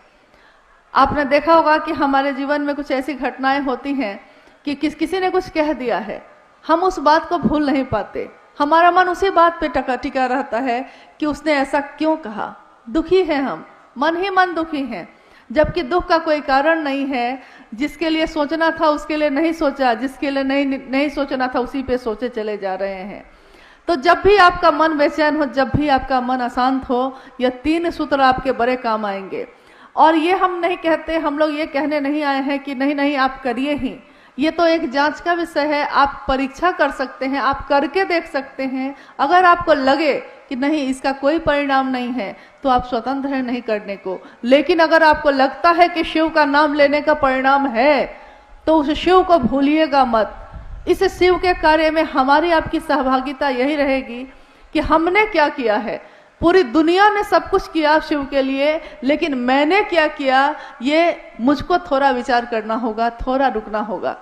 आपने देखा होगा कि हमारे जीवन में कुछ ऐसी घटनाएं होती हैं कि किसी ने कुछ कह दिया है, हम उस बात को भूल नहीं पाते, हमारा मन उसी बात पे टिका रहता है कि उसने ऐसा क्यों कहा। दुखी हैं हम, मन ही मन दुखी हैं, जबकि दुख का कोई कारण नहीं है। जिसके लिए सोचना था उसके लिए नहीं सोचा, जिसके लिए नहीं सोचना था उसी पे सोचे चले जा रहे हैं। तो जब भी आपका मन बेचैन हो, जब भी आपका मन अशांत हो, यह 3 सूत्र आपके बड़े काम आएंगे। और ये हम नहीं कहते, हम लोग ये कहने नहीं आए हैं कि नहीं आप करिए ही, ये तो एक जांच का विषय है। आप परीक्षा कर सकते हैं, आप करके देख सकते हैं। अगर आपको लगे कि नहीं इसका कोई परिणाम नहीं है तो आप स्वतंत्र हैं नहीं करने को। लेकिन अगर आपको लगता है कि शिव का नाम लेने का परिणाम है तो उस शिव को भूलिएगा मत। इस शिव के कार्य में हमारी आपकी सहभागिता यही रहेगी कि हमने क्या किया है। पूरी दुनिया ने सब कुछ किया शिव के लिए, लेकिन मैंने क्या किया, ये मुझको थोड़ा विचार करना होगा, थोड़ा रुकना होगा।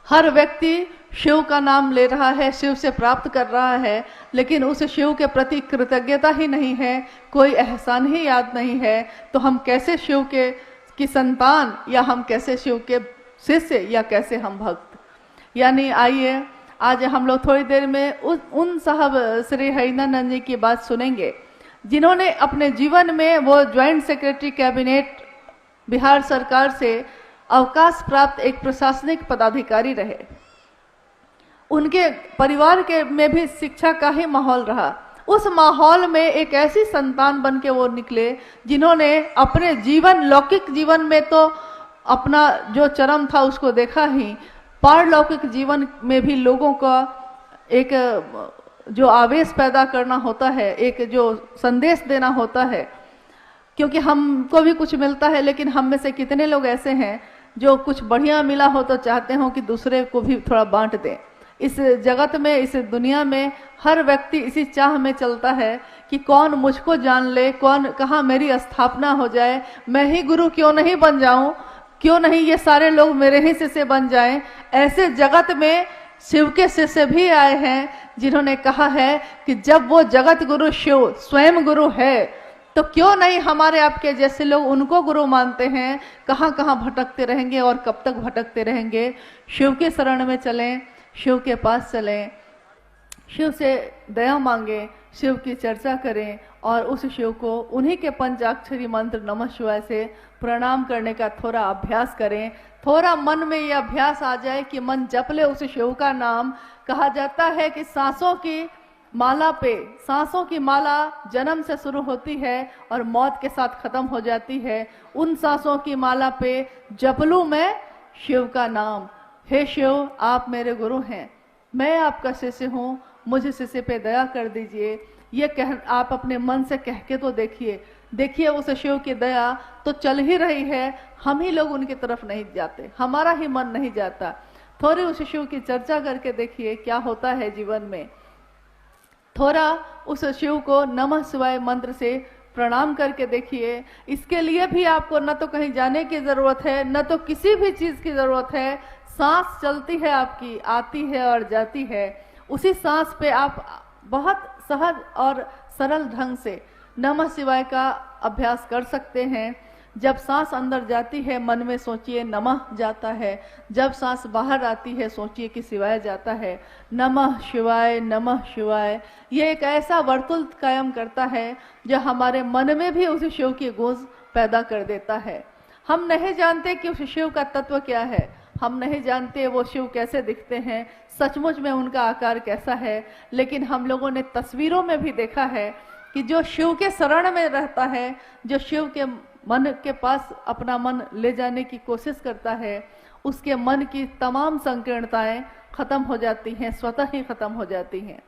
हर व्यक्ति शिव का नाम ले रहा है, शिव से प्राप्त कर रहा है, लेकिन उस शिव के प्रति कृतज्ञता ही नहीं है, कोई एहसान ही याद नहीं है, तो हम कैसे शिव की संतान, या हम कैसे शिव के शिष्य, या कैसे हम भक्त। यानी आइए आज हम लोग थोड़ी देर में उन साहब श्री हरिनंदन जी की बात सुनेंगे जिन्होंने अपने जीवन में, वो ज्वाइंट सेक्रेटरी कैबिनेट बिहार सरकार से अवकाश प्राप्त एक प्रशासनिक पदाधिकारी रहे। उनके परिवार के में भी शिक्षा का ही माहौल रहा। उस माहौल में एक ऐसी संतान बन के वो निकले जिन्होंने अपने जीवन, लौकिक जीवन में तो अपना जो चरम था उसको देखा ही, पारलौकिक जीवन में भी लोगों का एक जो आवेश पैदा करना होता है, एक जो संदेश देना होता है। क्योंकि हमको भी कुछ मिलता है, लेकिन हम में से कितने लोग ऐसे हैं जो कुछ बढ़िया मिला हो तो चाहते हो कि दूसरे को भी थोड़ा बांट दें। इस जगत में, इस दुनिया में हर व्यक्ति इसी चाह में चलता है कि कौन मुझको जान ले, कौन कहाँ मेरी स्थापना हो जाए, मैं ही गुरु क्यों नहीं बन जाऊं, क्यों नहीं ये सारे लोग मेरे ही शिष्य बन जाएं। ऐसे जगत में शिव के शिष्य भी आए हैं जिन्होंने कहा है कि जब वो जगत गुरु शिव स्वयं गुरु है तो क्यों नहीं हमारे आपके जैसे लोग उनको गुरु मानते हैं। कहाँ कहाँ भटकते रहेंगे और कब तक भटकते रहेंगे। शिव के शरण में चलें, शिव के पास चलें, शिव से दया मांगे, शिव की चर्चा करें और उस शिव को उन्हीं के पंचाक्षरी मंत्र नमः शिवाय से प्रणाम करने का थोड़ा अभ्यास करें। थोड़ा मन में ये अभ्यास आ जाए कि मन जप ले उस शिव का नाम। कहा जाता है कि सांसों की माला पे, सांसों की माला जन्म से शुरू होती है और मौत के साथ खत्म हो जाती है। उन सांसों की माला पे जप लूं मैं शिव का नाम। हे शिव, आप मेरे गुरु हैं, मैं आपका शिष्य हूँ, मुझे शिष्य पे दया कर दीजिए। ये कह आप अपने मन से कह के तो देखिए। देखिए उस शिव की दया तो चल ही रही है, हम ही लोग उनकी तरफ नहीं जाते, हमारा ही मन नहीं जाता। थोड़ी उस शिव की चर्चा करके देखिए क्या होता है जीवन में। थोड़ा उस शिव को नमः शिवाय मंत्र से प्रणाम करके देखिए। इसके लिए भी आपको न तो कहीं जाने की जरूरत है, न तो किसी भी चीज की जरूरत है। सांस चलती है आपकी, आती है और जाती है, उसी सांस पे आप बहुत सहज और सरल ढंग से नमः शिवाय का अभ्यास कर सकते हैं। जब सांस अंदर जाती है मन में सोचिए नमः जाता है, जब सांस बाहर आती है सोचिए कि शिवाय जाता है। नमः शिवाय, नमः शिवाय, ये एक ऐसा वर्तुल कायम करता है जो हमारे मन में भी उस शिव की गूंज पैदा कर देता है। हम नहीं जानते कि उस शिव का तत्व क्या है, हम नहीं जानते वो शिव कैसे दिखते हैं, सचमुच में उनका आकार कैसा है, लेकिन हम लोगों ने तस्वीरों में भी देखा है कि जो शिव के शरण में रहता है, जो शिव के मन के पास अपना मन ले जाने की कोशिश करता है, उसके मन की तमाम संकीर्णताएं खत्म हो जाती हैं, स्वतः ही खत्म हो जाती हैं।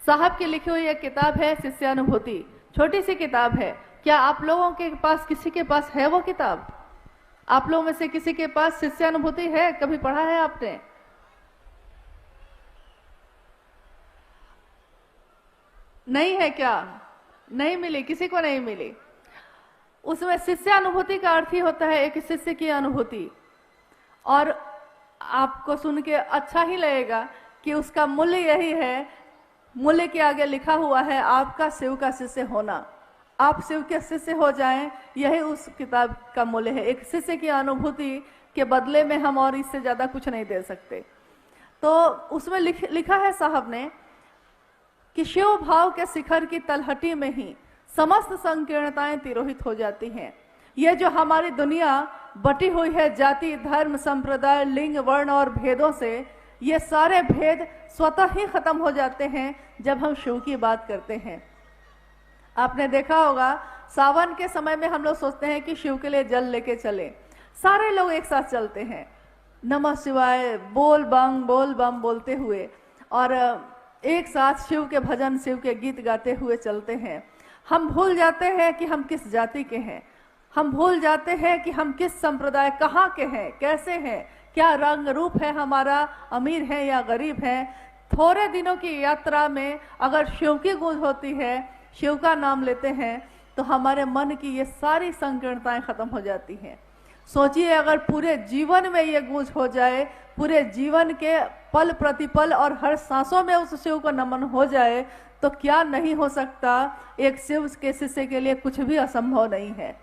साहब की लिखी हुई एक किताब है शिष्यानुभूति, छोटी सी किताब है। क्या आप लोगों के पास, किसी के पास है वो किताब? आप लोगों में से किसी के पास शिष्यानुभूति है? कभी पढ़ा है आपने? नहीं है क्या? नहीं मिली, किसी को नहीं मिली। उसमें शिष्यानुभूति का अर्थ ही होता है एक शिष्य की अनुभूति। और आपको सुन के अच्छा ही लगेगा कि उसका मूल्य यही है, मूल्य के आगे लिखा हुआ है आपका शिव का शिष्य होना। आप शिव के शिष्य हो जाएं, यही उस किताब का मूल्य है। एक शिष्य की अनुभूति के बदले में हम और इससे ज्यादा कुछ नहीं दे सकते। तो उसमें लिखा है साहब ने कि शिव भाव के शिखर की तलहटी में ही समस्त संकीर्णताएं तिरोहित हो जाती हैं। ये जो हमारी दुनिया बटी हुई है जाति, धर्म, संप्रदाय, लिंग, वर्ण और भेदों से, ये सारे भेद स्वतः ही खत्म हो जाते हैं जब हम शिव की बात करते हैं। आपने देखा होगा सावन के समय में हम लोग सोचते हैं कि शिव के लिए जल लेके चले, सारे लोग एक साथ चलते हैं नमः शिवाय बोल बम बोलते हुए, और एक साथ शिव के भजन, शिव के गीत गाते हुए चलते हैं। हम भूल जाते हैं कि हम किस जाति के हैं, हम भूल जाते हैं कि हम किस संप्रदाय, कहाँ के हैं, कैसे हैं, क्या रंग रूप है हमारा, अमीर है या गरीब है। थोड़े दिनों की यात्रा में अगर शिव की गूंज होती है, शिव का नाम लेते हैं, तो हमारे मन की ये सारी संकीर्णताएं खत्म हो जाती हैं। सोचिए अगर पूरे जीवन में ये गूंज हो जाए, पूरे जीवन के पल प्रतिपल और हर सांसों में उस शिव को नमन हो जाए, तो क्या नहीं हो सकता। एक शिव के शिष्य के लिए कुछ भी असंभव नहीं है।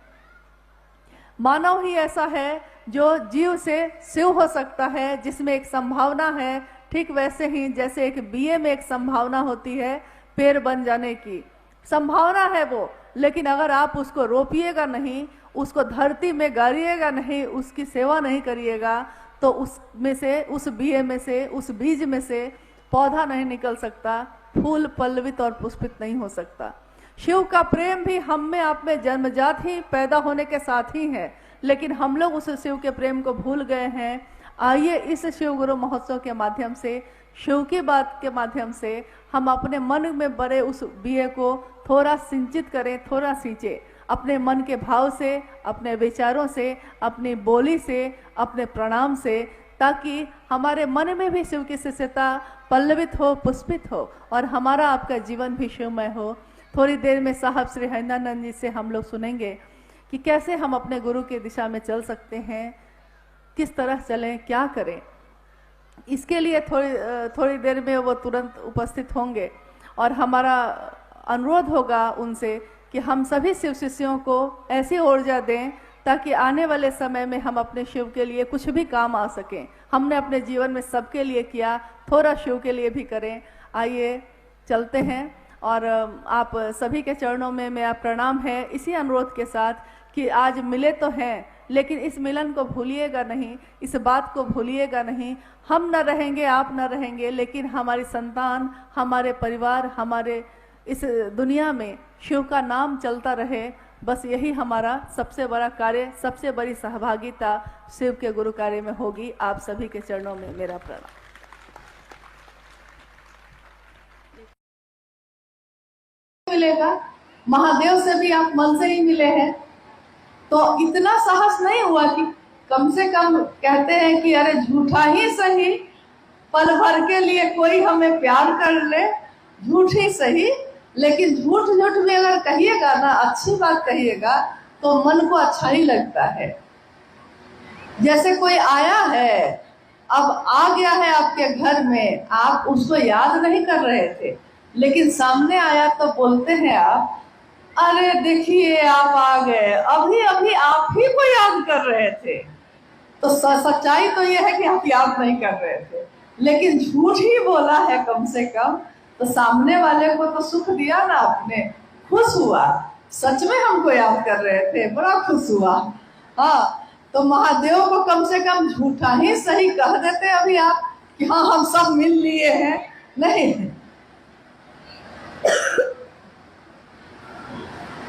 मानव ही ऐसा है जो जीव से शिव हो सकता है, जिसमें एक संभावना है। ठीक वैसे ही जैसे एक बीए में एक संभावना होती है पेड़ बन जाने की, संभावना है वो, लेकिन अगर आप उसको रोपिएगा नहीं, उसको धरती में गाड़िएगा नहीं, उसकी सेवा नहीं करिएगा, तो उसमें से, उस बीए में से, उस बीज में से पौधा नहीं निकल सकता, फूल पल्लवित और पुष्पित नहीं हो सकता। शिव का प्रेम भी हम में, आप में जन्मजात ही पैदा होने के साथ ही है, लेकिन हम लोग उस शिव के प्रेम को भूल गए हैं। आइए इस शिव गुरु महोत्सव के माध्यम से, शिव की बात के माध्यम से हम अपने मन में बड़े उस बीए को थोड़ा सिंचित करें, थोड़ा सींचे, अपने मन के भाव से, अपने विचारों से, अपनी बोली से, अपने प्रणाम से, ताकि हमारे मन में भी शिव की शिष्यता पल्लवित हो, पुष्पित हो, और हमारा आपका जीवन भी शिवमय हो। थोड़ी देर में साहब श्री हरिनानंद जी से हम लोग सुनेंगे कि कैसे हम अपने गुरु की दिशा में चल सकते हैं, किस तरह चलें, क्या करें। इसके लिए थोड़ी देर में वो तुरंत उपस्थित होंगे, और हमारा अनुरोध होगा उनसे कि हम सभी शिव शिष्यों को ऐसी ऊर्जा दें ताकि आने वाले समय में हम अपने शिव के लिए कुछ भी काम आ सकें। हमने अपने जीवन में सबके लिए किया, थोड़ा शिव के लिए भी करें। आइए चलते हैं, और आप सभी के चरणों में मेरा प्रणाम है, इसी अनुरोध के साथ कि आज मिले तो हैं, लेकिन इस मिलन को भूलिएगा नहीं, इस बात को भूलिएगा नहीं। हम न रहेंगे, आप न रहेंगे, लेकिन हमारी संतान, हमारे परिवार, हमारे इस दुनिया में शिव का नाम चलता रहे। बस यही हमारा सबसे बड़ा कार्य, सबसे बड़ी सहभागिता शिव के गुरु कार्य में होगी। आप सभी के चरणों में मेरा प्रणाम। मिलेगा महादेव से भी आप मन से ही मिले हैं, तो इतना साहस नहीं हुआ कि कम से कम कहते हैं कि अरे झूठा ही सही, पल भर के लिए कोई हमें प्यार कर ले, झूठ ही सही, लेकिन झूठ झूठ भी अगर कहिएगा ना, अच्छी बात कहिएगा तो मन को अच्छा ही लगता है। जैसे कोई आया है, अब आ गया है आपके घर में, आप उसको याद नहीं कर रहे थे, लेकिन सामने आया तो बोलते हैं आप, अरे देखिए आप आ गए, अभी अभी आप ही को याद कर रहे थे। तो सच्चाई तो यह है कि आप याद नहीं कर रहे थे, लेकिन झूठ ही बोला है कम से कम, तो सामने वाले को तो सुख दिया ना आपने, खुश हुआ, सच में हमको याद कर रहे थे, बड़ा खुश हुआ। हाँ, तो महादेव को कम से कम झूठा ही सही कह देते अभी आप कि हाँ हम सब मिल लिए हैं, नहीं।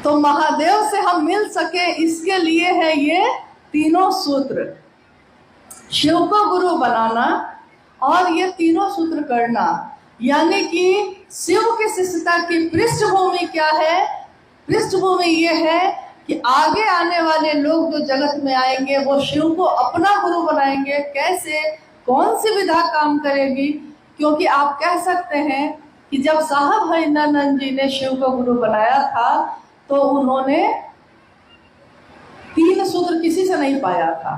तो महादेव से हम मिल सके इसके लिए है ये तीनों सूत्र, शिव को गुरु बनाना और ये तीनों सूत्र करना। यानी कि शिव की शिष्यता की पृष्ठभूमि क्या है? पृष्ठभूमि ये है कि आगे आने वाले लोग जो जगत में आएंगे वो शिव को अपना गुरु बनाएंगे। कैसे, कौन सी विधा काम करेगी? क्योंकि आप कह सकते हैं कि जब साहब हरिनंदन जी ने शिव को गुरु बनाया था तो उन्होंने 3 सूत्र किसी से नहीं पाया था।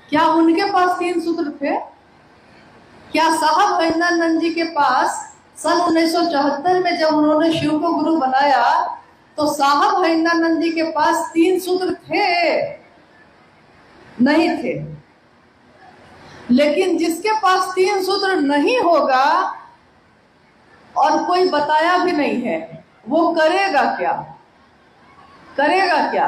क्या उनके पास 3 सूत्र थे? क्या साहब हरिनंदन जी के पास सन 1974 में जब उन्होंने शिव को गुरु बनाया तो साहब हरिनंदन जी के पास 3 सूत्र थे? नहीं थे। लेकिन जिसके पास 3 सूत्र नहीं होगा और कोई बताया भी नहीं है, वो करेगा क्या? करेगा क्या?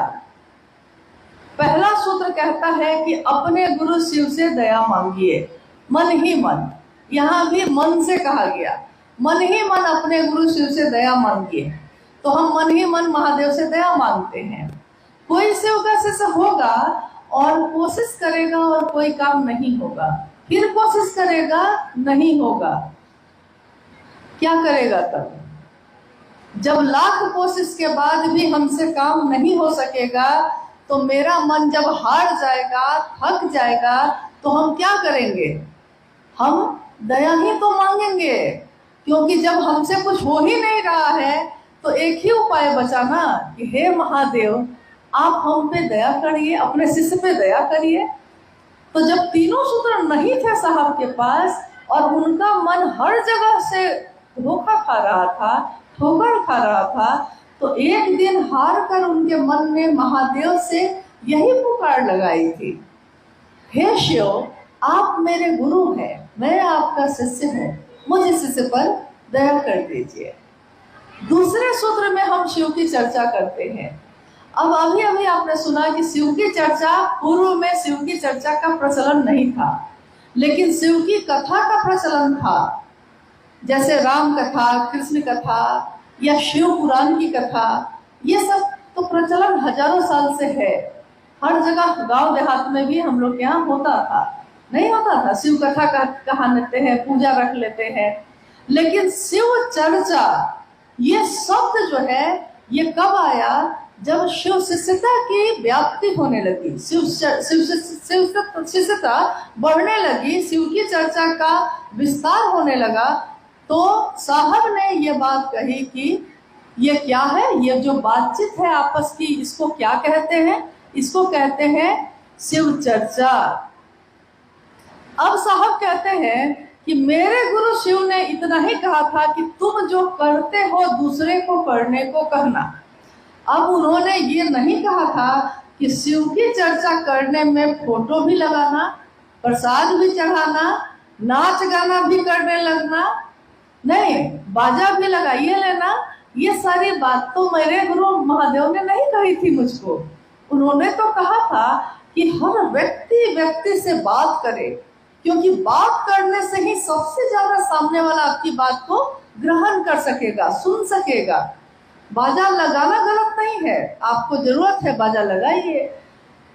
पहला सूत्र कहता है कि अपने गुरु शिव से दया मांगिए, मन ही मन। यहाँ भी मन से कहा गया, मन ही मन अपने गुरु शिव से दया मांगिए। तो हम मन ही मन महादेव से दया मांगते हैं। कोई शिव का शिष्य होगा और कोशिश करेगा और कोई काम नहीं होगा, फिर कोशिश करेगा, नहीं होगा, क्या करेगा तब? जब लाख कोशिश के बाद भी हमसे काम नहीं हो सकेगा तो मेरा मन जब हार जाएगा, थक जाएगा, तो हम क्या करेंगे? हम दया ही तो मांगेंगे, क्योंकि जब हमसे कुछ हो ही नहीं रहा है तो एक ही उपाय बचा ना कि हे महादेव आप हम पे दया करिए, अपने शिष्य पे दया करिए। तो जब तीनों सूत्र नहीं थे साहब के पास और उनका मन हर जगह से धोखा खा रहा था, ठोकर खा रहा था, तो एक दिन हार कर उनके मन में महादेव से यही पुकार लगाई थी, हे शिव आप मेरे गुरु हैं, मैं आपका शिष्य हूँ, मुझ शिष्य पर दया कर दीजिए। दूसरे सूत्र में हम शिव की चर्चा करते हैं। अब अभी अभी आपने सुना कि शिव की चर्चा, पूर्व में शिव की चर्चा का प्रचलन नहीं था, लेकिन शिव की कथा का प्रचलन था। जैसे राम कथा, कृष्ण कथा या शिव पुराण की कथा, ये सब तो प्रचलन हजारों साल से है। हर जगह गांव देहात में भी हम लोग यहाँ होता था, नहीं होता था? शिव कथा कहा लेते हैं, पूजा रख लेते हैं। लेकिन शिव चर्चा ये शब्द जो है ये कब आया? जब शिव शिष्यता की व्याप्ति होने लगी, शिष्यता बढ़ने लगी, शिव की चर्चा का विस्तार होने लगा, तो साहब ने ये बात कही कि ये क्या है, ये जो बातचीत है आपस की, इसको क्या कहते हैं? इसको कहते हैं शिव चर्चा। अब साहब कहते हैं कि मेरे गुरु शिव ने इतना ही कहा था कि तुम जो करते हो दूसरे को करने को कहना। अब उन्होंने ये नहीं कहा था कि शिव की चर्चा करने में फोटो भी लगाना, प्रसाद भी चढ़ाना, नाच गाना भी करने लगना, नहीं, बाजा भी लगाइए लेना। ये सारी बात तो मेरे गुरु महादेव ने नहीं कही थी मुझको। उन्होंने तो कहा था कि हर व्यक्ति से बात करे, क्योंकि बात करने से ही सबसे ज्यादा सामने वाला आपकी बात को ग्रहण कर सकेगा, सुन सकेगा। बाजा लगाना गलत नहीं है, आपको जरूरत है बाजा लगाइए।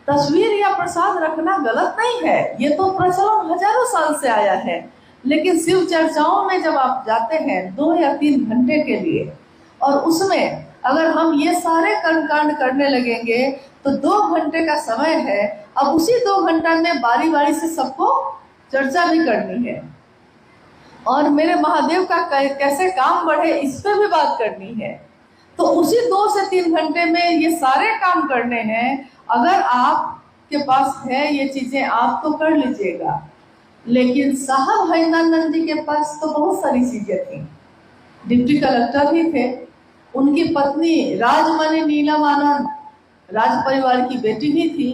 तस्वीर या प्रसाद रखना गलत नहीं है, ये तो प्रचलन हजारों साल से आया है। लेकिन शिव चर्चाओं में जब आप जाते हैं 2 या 3 घंटे के लिए और उसमें अगर हम ये सारे कर्मकांड करने लगेंगे तो 2 घंटे का समय है। अब उसी 2 घंटा में बारी बारी से सबको चर्चा भी करनी है और मेरे महादेव का कैसे काम बढ़े इस पे भी बात करनी है। तो उसी 2 से 3 घंटे में ये सारे काम करने हैं। अगर आपके पास है ये चीजें आप तो कर लीजिएगा, लेकिन साहब हरिनंदन जी के पास तो बहुत सारी चीजें थी। डिप्टी कलेक्टर ही थे, उनकी पत्नी राजमणि नीलम आनंद राज परिवार की बेटी भी थी।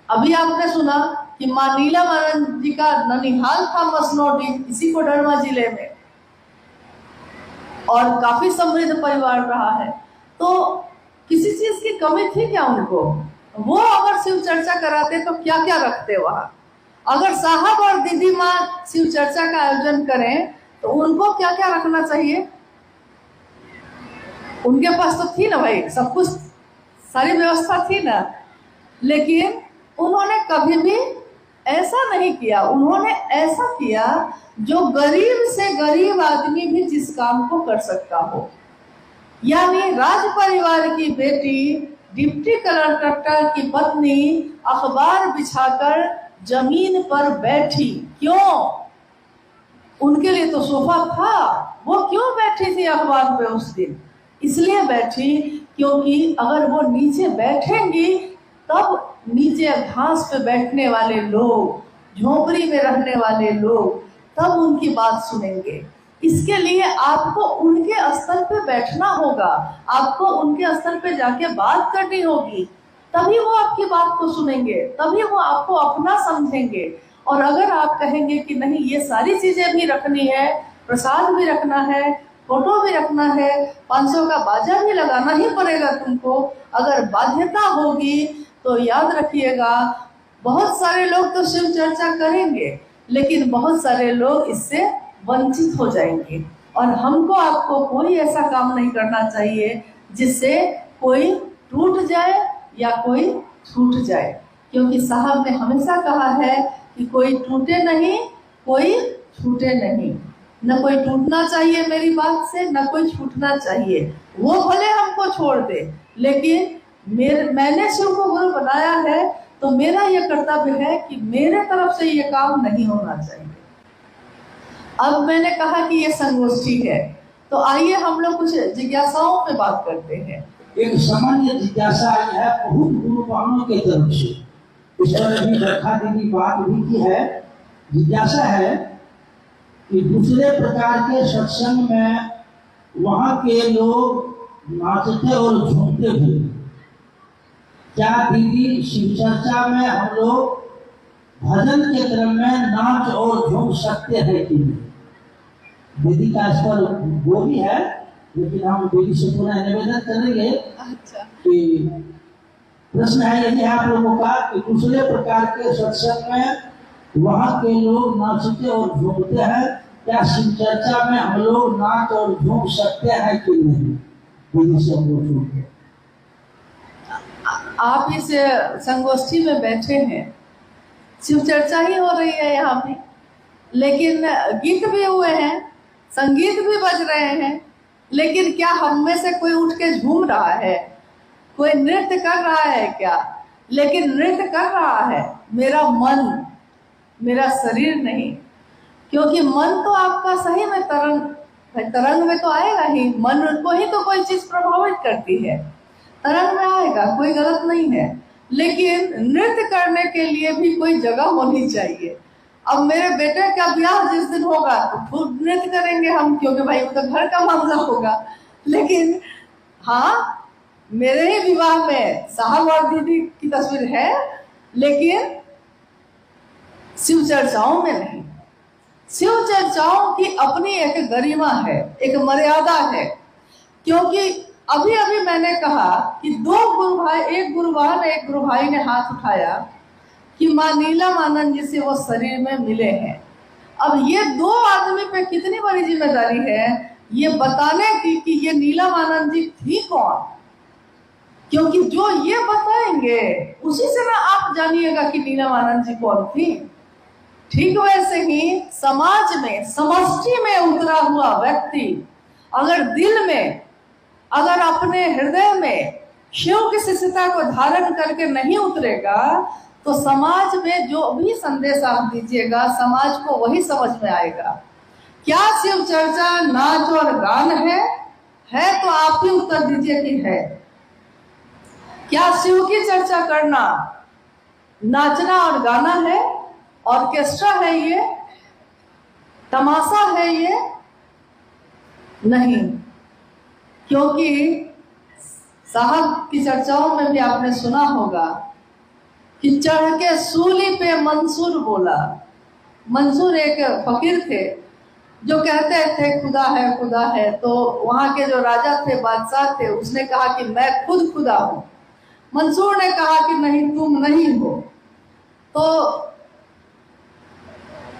अभी आपने सुना कि मां नीलम आनंद जी का ननिहाल था मसनौडी, इसी कोडरमा जिले में, और काफी समृद्ध परिवार रहा है। तो किसी चीज की कमी थी क्या उनको? वो अगर शिव चर्चा कराते तो क्या क्या रखते वहां? अगर साहब और दीदी माँ शिव चर्चा का आयोजन करें तो उनको क्या क्या रखना चाहिए? उनके पास तो थी ना भाई, सब कुछ, सारी व्यवस्था थी ना, लेकिन उन्होंने कभी भी ऐसा नहीं किया। उन्होंने ऐसा किया जो गरीब से गरीब आदमी भी जिस काम को कर सकता हो। यानी राज परिवार की बेटी, डिप्टी कलेक्टर की पत्नी अखबार बिछाकर जमीन पर बैठी। क्यों? उनके लिए तो सोफा था, वो क्यों बैठी थी अखबार पे उस दिन? इसलिए बैठी क्योंकि अगर वो नीचे बैठेंगी तब नीचे घास पे बैठने वाले लोग, झोपड़ी में रहने वाले लोग तब उनकी बात सुनेंगे। इसके लिए आपको उनके स्तर पे बैठना होगा, आपको उनके स्तर पे जाके बात करनी होगी, तभी वो आपकी बात को सुनेंगे, तभी वो आपको अपना समझेंगे। और अगर आप कहेंगे कि नहीं ये सारी चीजें भी रखनी है, प्रसाद भी रखना है, फोटो भी रखना है, 500 का बाजा भी लगाना ही पड़ेगा तुमको, अगर बाध्यता होगी तो याद रखिएगा बहुत सारे लोग तो शिव चर्चा करेंगे, लेकिन बहुत सारे लोग इससे वंचित हो जाएंगे। और हमको आपको कोई ऐसा काम नहीं करना चाहिए जिससे कोई टूट जाए या कोई छूट जाए, क्योंकि साहब ने हमेशा कहा है कि कोई टूटे नहीं, कोई छूटे नहीं। न कोई टूटना चाहिए मेरी बात से, न कोई छूटना चाहिए। वो भले हमको छोड़ दे, लेकिन मैंने शिव को गुरु बनाया है तो मेरा यह कर्तव्य है कि मेरे तरफ से ये काम नहीं होना चाहिए। अब मैंने कहा कि ये संगोष्ठी है, तो आइए हम लोग कुछ जिज्ञासाओं पे बात करते हैं।
एक सामान्य जिज्ञासा है बहुत गुरुवानों के तरफ से, इस पर भी रखा दीदी बात भी की है। जिज्ञासा है कि दूसरे प्रकार के सत्संग में वहाँ के लोग नाचते और झूमते हुए, क्या दीदी शिव चर्चा में हम लोग भजन के क्रम में नाच और झूम सकते हैं कि नहीं? दीदी का इस पर वो भी है, लेकिन हम दीदी से पुनः निवेदन करेंगे।
अच्छा।
कि प्रश्न है यदि आप लोगों का कि दूसरे प्रकार के सत्संग में वहाँ के लोग नाचते और झूमते हैं, क्या शिव चर्चा में हम लोग नाच और झूम सकते हैं कि नहीं? दीदी से हम लोग
आप इस संगोष्ठी में बैठे हैं, शिव चर्चा ही हो रही है यहाँ पे, लेकिन गीत भी हुए हैं, संगीत भी बज रहे हैं, लेकिन क्या हम में से कोई उठ के झूम रहा है? कोई नृत्य कर रहा है क्या? लेकिन नृत्य कर रहा है मेरा मन, मेरा शरीर नहीं, क्योंकि मन तो आपका सही में तरंग में तो आएगा ही, मन को ही तो कोई चीज प्रभावित करती है, तरंग में आएगा, कोई गलत नहीं है। लेकिन नृत्य करने के लिए भी कोई जगह होनी चाहिए। अब मेरे बेटे का ब्याह जिस दिन होगा तो खूब नृत्य करेंगे हम, क्योंकि भाई वो तो घर का मामला होगा। लेकिन हाँ, मेरे ही विवाह में साहब और दीदी की तस्वीर है, लेकिन शिव चर्चाओं में नहीं। शिव चर्चाओं की अपनी एक गरिमा है, एक मर्यादा है, क्योंकि अभी अभी मैंने कहा कि 2 गुरु भाई, एक गुरु भाई ने हाथ उठाया कि मां नीलम आनंद जी से वो शरीर में मिले हैं। अब ये 2 आदमी पे कितनी बड़ी जिम्मेदारी है ये बताने की कि ये नीलम आनंद जी थी कौन, क्योंकि जो ये बताएंगे उसी से ना आप जानिएगा कि नीलम आनंद जी कौन थी। ठीक वैसे ही समाज में, समष्टि में उतरा हुआ व्यक्ति अगर दिल में अगर अपने हृदय में शिव की शिष्यता को धारण करके नहीं उतरेगा तो समाज में जो भी संदेश आप दीजिएगा समाज को वही समझ में आएगा। क्या शिव चर्चा नाच और गान है तो आप ही उत्तर दीजिए कि है। क्या शिव की चर्चा करना नाचना और गाना है, ऑर्केस्ट्रा है, ये तमाशा है? ये नहीं, क्योंकि साहब की चर्चाओं में भी आपने सुना होगा कि चढ़ के सूली पे मंसूर बोला। मंसूर एक फकीर थे जो कहते थे खुदा है खुदा है। तो वहां के जो राजा थे, बादशाह थे, उसने कहा कि मैं खुद खुदा हूं। मंसूर ने कहा कि नहीं, तुम नहीं हो। तो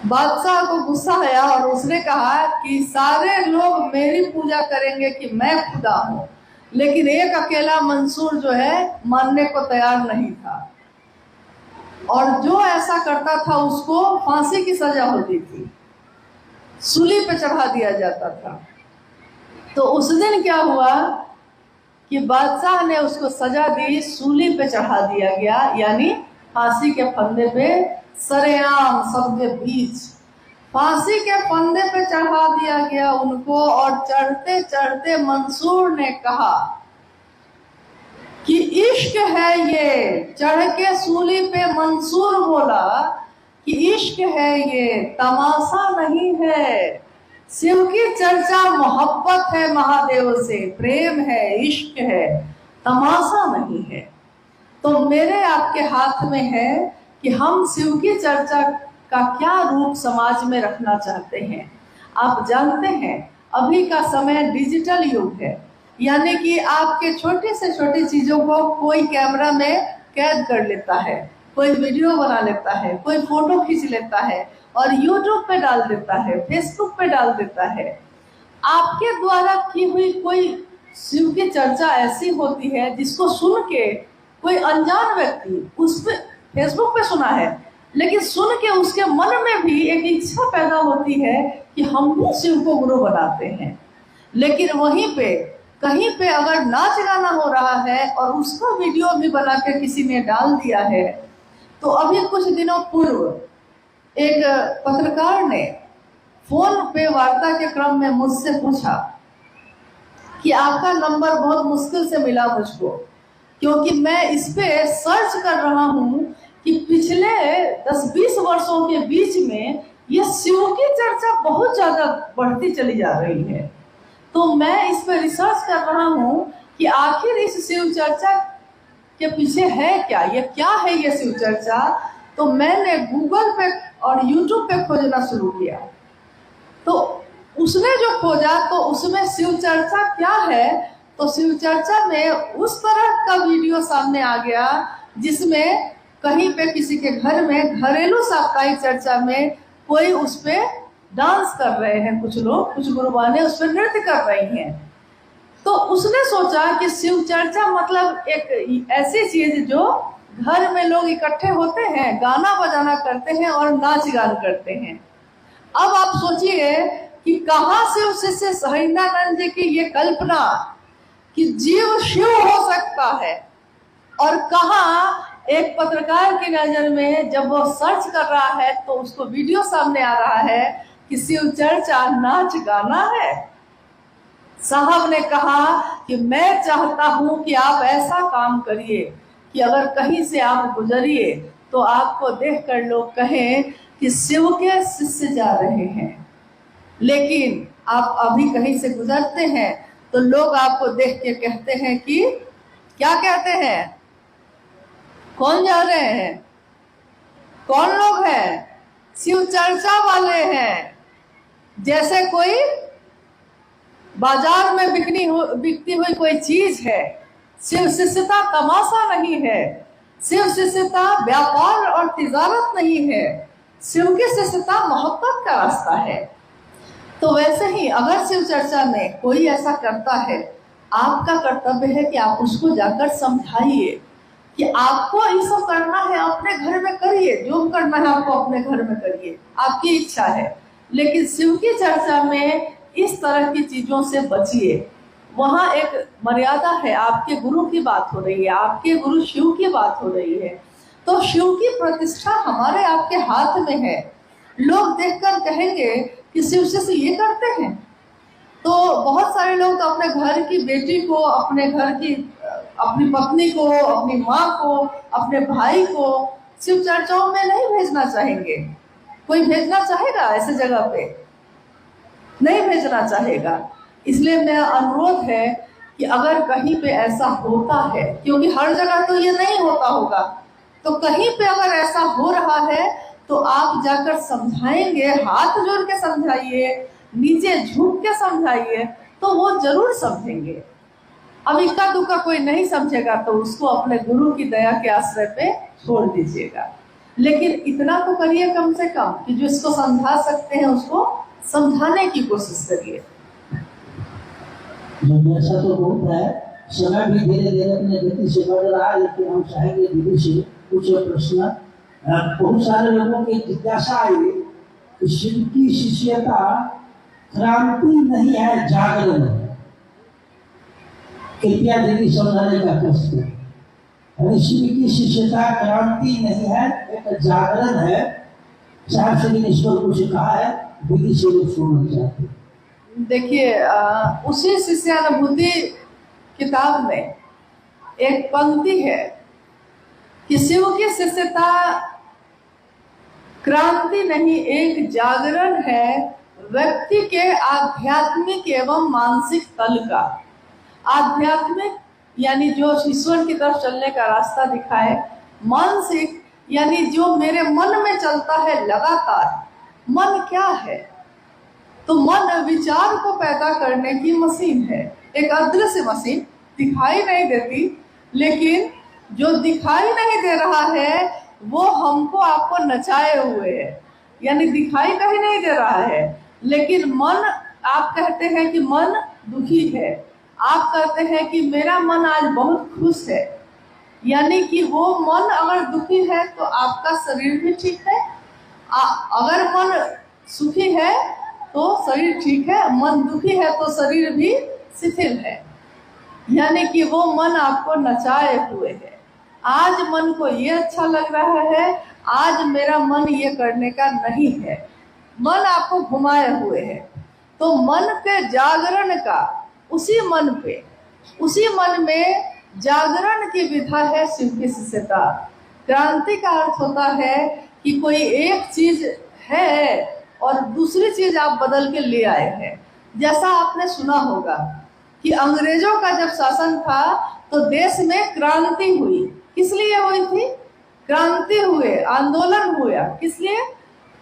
बादशाह को गुस्सा आया और उसने कहा कि सारे लोग मेरी पूजा करेंगे कि मैं खुदा हूं, लेकिन एक अकेला मंसूर जो है मानने को तैयार नहीं था। और जो ऐसा करता था उसको फांसी की सजा होती थी, सूली पे चढ़ा दिया जाता था। तो उस दिन क्या हुआ कि बादशाह ने उसको सजा दी, सूली पे चढ़ा दिया गया, यानी फांसी के फंदे पे सरेआम सबके बीच फांसी के फंदे पे चढ़ा दिया गया उनको। और चढ़ते चढ़ते मंसूर ने कहा कि इश्क है ये। चढ़ के सूली पे मंसूर बोला कि इश्क है ये, तमाशा नहीं है। शिव की चर्चा मोहब्बत है, महादेव से प्रेम है, इश्क है, तमाशा नहीं है। तो मेरे आपके हाथ में है कि हम शिव की चर्चा का क्या रूप समाज में रखना चाहते हैं। आप जानते हैं अभी का समय डिजिटल युग है, यानी कि आपके छोटे से छोटी चीजों को कोई कैमरा में कैद कर लेता है, कोई वीडियो बना लेता है, कोई फोटो खींच लेता है और यूट्यूब पे डाल देता है, फेसबुक पे डाल देता है। आपके द्वारा की हुई कोई शिव की चर्चा ऐसी होती है जिसको सुन के कोई अनजान व्यक्ति उस पे फेसबुक पे सुना है, लेकिन सुन के उसके मन में भी एक इच्छा पैदा होती है कि हम भी शिव को गुरु बनाते हैं। लेकिन वहीं पे कहीं पे अगर नाच गाना हो रहा है और उसका वीडियो भी बना के किसी ने डाल दिया है। तो अभी कुछ दिनों पूर्व एक पत्रकार ने फोन पे वार्ता के क्रम में मुझसे पूछा कि आपका नंबर बहुत मुश्किल से मिला मुझको, क्योंकि मैं इस पे सर्च कर रहा हूं कि पिछले 10-20 वर्षों के बीच में ये शिव की चर्चा बहुत ज्यादा बढ़ती चली जा रही है। तो मैं इस पे रिसर्च कर रहा हूं कि आखिर इस शिव चर्चा के पीछे है क्या, ये क्या है ये शिव चर्चा। तो मैंने गूगल पे और यूट्यूब पे खोजना शुरू किया। तो उसने जो खोजा तो उसमें शिव चर्चा क्या है, तो शिव चर्चा में उस तरह का वीडियो सामने आ गया जिसमें कहीं पे किसी के घर में घरेलू साप्ताहिक चर्चा में कोई उस पे डांस कर रहे हैं, कुछ लोग, कुछ गुरुबाने उस पर नृत्य कर रही हैं। तो उसने सोचा कि शिव चर्चा मतलब एक ऐसी चीज जो घर में लोग इकट्ठे होते हैं, गाना बजाना करते हैं और नाच गान करते हैं। अब आप सोचिए कि कहाँ से उससे सहजानंद जी की ये कल्पना कि जीव शिव हो सकता है, और कहाँ एक पत्रकार की नजर में जब वो सर्च कर रहा है तो उसको वीडियो सामने आ रहा है कि शिव चर्चा नाच गाना है। साहब ने कहा कि मैं चाहता हूं कि आप ऐसा काम करिए कि अगर कहीं से आप गुजरिए तो आपको देखकर लोग कहें कि शिव के शिष्य जा रहे हैं। लेकिन आप अभी कहीं से गुजरते हैं तो लोग आपको देख के कहते हैं कि क्या कहते हैं, कौन जा रहे हैं, कौन लोग हैं, शिव चर्चा वाले हैं। जैसे कोई बाजार में बिकती हुई कोई चीज है। शिव शिष्यता तमाशा नहीं है, शिव शिष्यता व्यापार और तिजारत नहीं है, शिव की शिष्यता मोहब्बत का रास्ता है। तो वैसे ही अगर शिव चर्चा में कोई ऐसा करता है, आपका कर्तव्य है कि आप उसको जाकर समझाइए कि आपको ये सब करना है अपने घर में करिए, जो करना है आपको अपने घर में करिए, आपकी इच्छा है। लेकिन शिव की चर्चा में इस तरह की चीजों से बचिए। वहां एक मर्यादा है। आपके गुरु की बात हो रही है, आपके गुरु शिव की बात हो रही है, तो शिव की प्रतिष्ठा हमारे आपके हाथ में है। लोग देखकर कहेंगे कि शिव से ये करते हैं। तो बहुत सारे लोग तो अपने घर की बेटी को, अपने घर की अपनी पत्नी को, अपनी माँ को, अपने भाई को शिव चर्चाओं में नहीं भेजना चाहेंगे। कोई भेजना चाहेगा ऐसे जगह पे? नहीं भेजना चाहेगा। इसलिए मेरा अनुरोध है कि अगर कहीं पे ऐसा होता है, क्योंकि हर जगह तो ये नहीं होता होगा, तो कहीं पे अगर ऐसा हो रहा है तो आप जाकर समझाएंगे, हाथ जोड़ के समझाइए, नीचे झुक के समझाइए, तो वो जरूर समझेंगे। अब इक्का दुक्का कोई नहीं समझेगा तो उसको अपने गुरु की दया के आश्रय पे छोड़ दीजिएगा। लेकिन इतना तो करिए कम से कम कि जो इसको समझा सकते हैं उसको समझाने की कोशिश करिए।
ऐसा तो बहुत है, समय भी धीरे धीरे अपने गति से बढ़ रहा है, लेकिन हम चाहेंगे दीदी से कुछ प्रश्न। बहुत सारे लोगों की जिज्ञासा आई कि शिव की शिष्यता क्रांति नहीं है, जागरण है। कृपया दीदी समझाने का कष्ट है। शिव की शिष्यता क्रांति नहीं है, एक जागरण है। साहब श्री ने ईश्वर कुछ कहा है, दीदी से लोग सुनना चाहते हैं।
देखिए, उसी शिष्यानुभूति किताब में एक पंक्ति है कि शिव की शिष्यता क्रांति नहीं, एक जागरण है व्यक्ति के आध्यात्मिक एवं मानसिक तल का। आध्यात्मिक यानी जो ईश्वर की तरफ चलने का रास्ता दिखाए, मानसिक यानी जो मेरे मन में चलता है लगातार। मन क्या है? तो मन विचार को पैदा करने की मशीन है, एक अदृश्य मशीन, दिखाई नहीं देती, लेकिन जो दिखाई नहीं दे रहा है वो हमको आपको नचाए हुए है, यानी दिखाई कहीं नहीं दे रहा है। लेकिन मन, आप कहते हैं कि मन दुखी है, आप कहते हैं कि मेरा मन आज बहुत खुश है, यानी कि वो मन अगर दुखी है तो आपका शरीर भी ठीक है, अगर मन सुखी है तो शरीर ठीक है, मन दुखी है तो शरीर भी शिथिल है, यानी कि वो मन आपको नचाए हुए है। आज मन को ये अच्छा लग रहा है, आज मेरा मन ये करने का नहीं है, मन आपको घुमाए हुए है। तो मन के जागरण का, उसी मन में जागरण की विधा है शिव की शिष्यता। क्रांति का अर्थ होता है कि कोई एक चीज है और दूसरी चीज आप बदल के ले आए हैं। जैसा आपने सुना होगा कि अंग्रेजों का जब शासन था तो देश में क्रांति हुई। किस लिए हुई थी? क्रांति हुए, आंदोलन हुआ। किस लिए?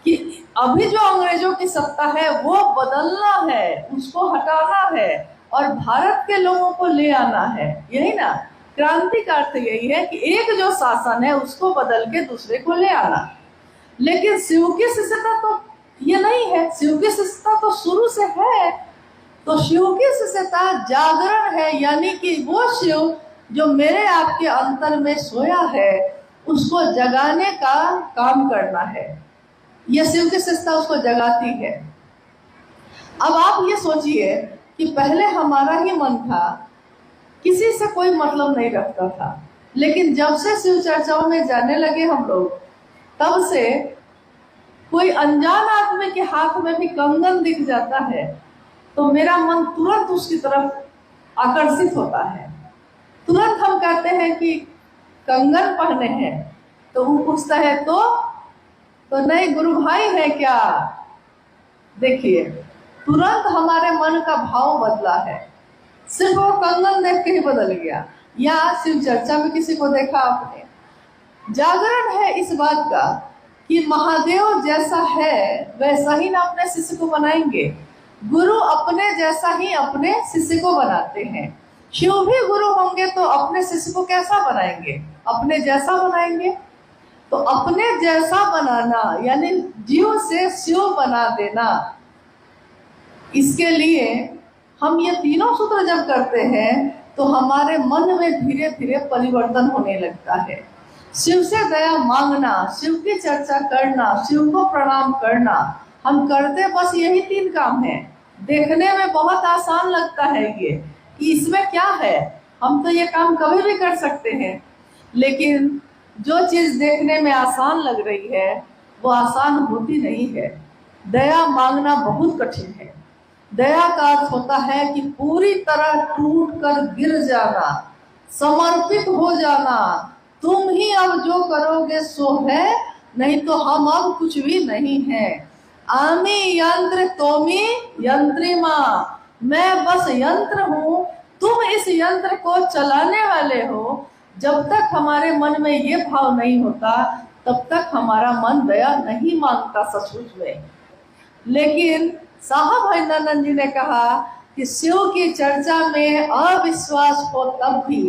कि अभी जो अंग्रेजों की सत्ता है वो बदलना है, उसको हटाना है और भारत के लोगों को ले आना है। यही ना क्रांति का अर्थ, यही है कि एक जो शासन है उसको बदल के दूसरे को ले आना। लेकिन शिव की शिष्यता तो ये नहीं है, शिव की शिष्यता तो शुरू से है। तो शिव की शिष्यता जागरण है, यानी कि वो शिव जो मेरे आपके अंतर में सोया है उसको जगाने का काम करना है। यह शिव की शिष्यता उसको जगाती है। अब आप ये सोचिए कि पहले हमारा ही मन था, किसी से कोई मतलब नहीं रखता था, लेकिन जब से शिव चर्चाओं में जाने लगे हम लोग, तब से कोई अनजान आदमी के हाथ में भी कंगन दिख जाता है तो मेरा मन तुरंत उसकी तरफ आकर्षित होता है। तुरंत हम कहते हैं कि कंगन पहने हैं, तो वो पूछता है तो नहीं गुरु भाई है क्या? देखिए, तुरंत हमारे मन का भाव बदला है, सिर्फ वो कंगन देख के ही बदल गया। या शिव चर्चा में किसी को देखा आपने? जागरण है इस बात का कि महादेव जैसा है वैसा ही ना अपने शिष्य को बनाएंगे। गुरु अपने जैसा ही अपने शिष्य को बनाते हैं। शिव भी गुरु होंगे तो अपने शिष्य को कैसा बनाएंगे? अपने जैसा बनाएंगे। तो अपने जैसा बनाना यानी जीव से शिव बना देना, इसके लिए हम ये तीनों सूत्र जब करते हैं तो हमारे मन में धीरे धीरे परिवर्तन होने लगता है। शिव से दया मांगना, शिव की चर्चा करना, शिव को प्रणाम करना, हम करते बस यही तीन काम है। देखने में बहुत आसान लगता है ये कि इसमें क्या है, हम तो ये काम कभी भी कर सकते हैं। लेकिन जो चीज देखने में आसान लग रही है वो आसान होती नहीं है। दया मांगना बहुत कठिन है। दया का अर्थ होता है कि पूरी तरह टूट कर गिर जाना, समर्पित हो जाना। तुम ही अब जो करोगे सो है, नहीं तो हम अब कुछ भी नहीं है। आमी यंत्र तोमी यंत्रिमा, मैं बस यंत्र हूँ, तुम इस यंत्र को चलाने वाले हो। जब तक हमारे मन में ये भाव नहीं होता तब तक हमारा मन दया नहीं मांगता सचमुच में। लेकिन साहब हरिनंदन जी ने कहा कि शिव की चर्चा में अविश्वास हो तब भी,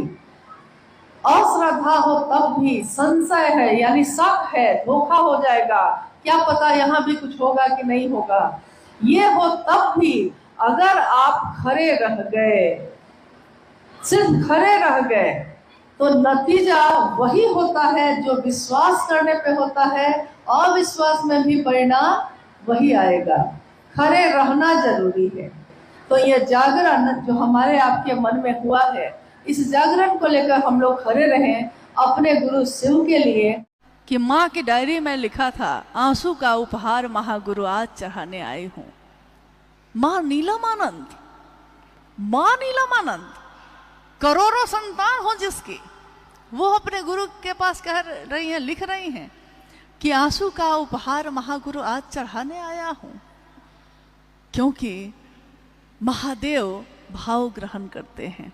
अश्रद्धा हो तब भी, संशय है यानी शक है, धोखा हो जाएगा, क्या पता यहाँ भी कुछ होगा कि नहीं होगा, ये हो तब भी अगर आप खड़े रह गए, सिर्फ खड़े रह गए, तो नतीजा वही होता है जो विश्वास करने पे होता है। अविश्वास में भी परिणाम वही आएगा। खड़े रहना जरूरी है। तो ये जागरण जो हमारे आपके मन में हुआ है, इस जागरण को लेकर हम लोग खड़े रहें अपने गुरु शिव के लिए। कि माँ की डायरी में लिखा था, आंसू का उपहार महागुरु आज चढ़ाने आई हूँ। माँ नीलमानंद, माँ नीलमानंद, करोड़ों संतान हो जिसकी, वो अपने गुरु के पास कह रही हैं, लिख रही हैं कि आंसू का उपहार महागुरु आज चढ़ाने आया हूं। क्योंकि महादेव भाव ग्रहण करते हैं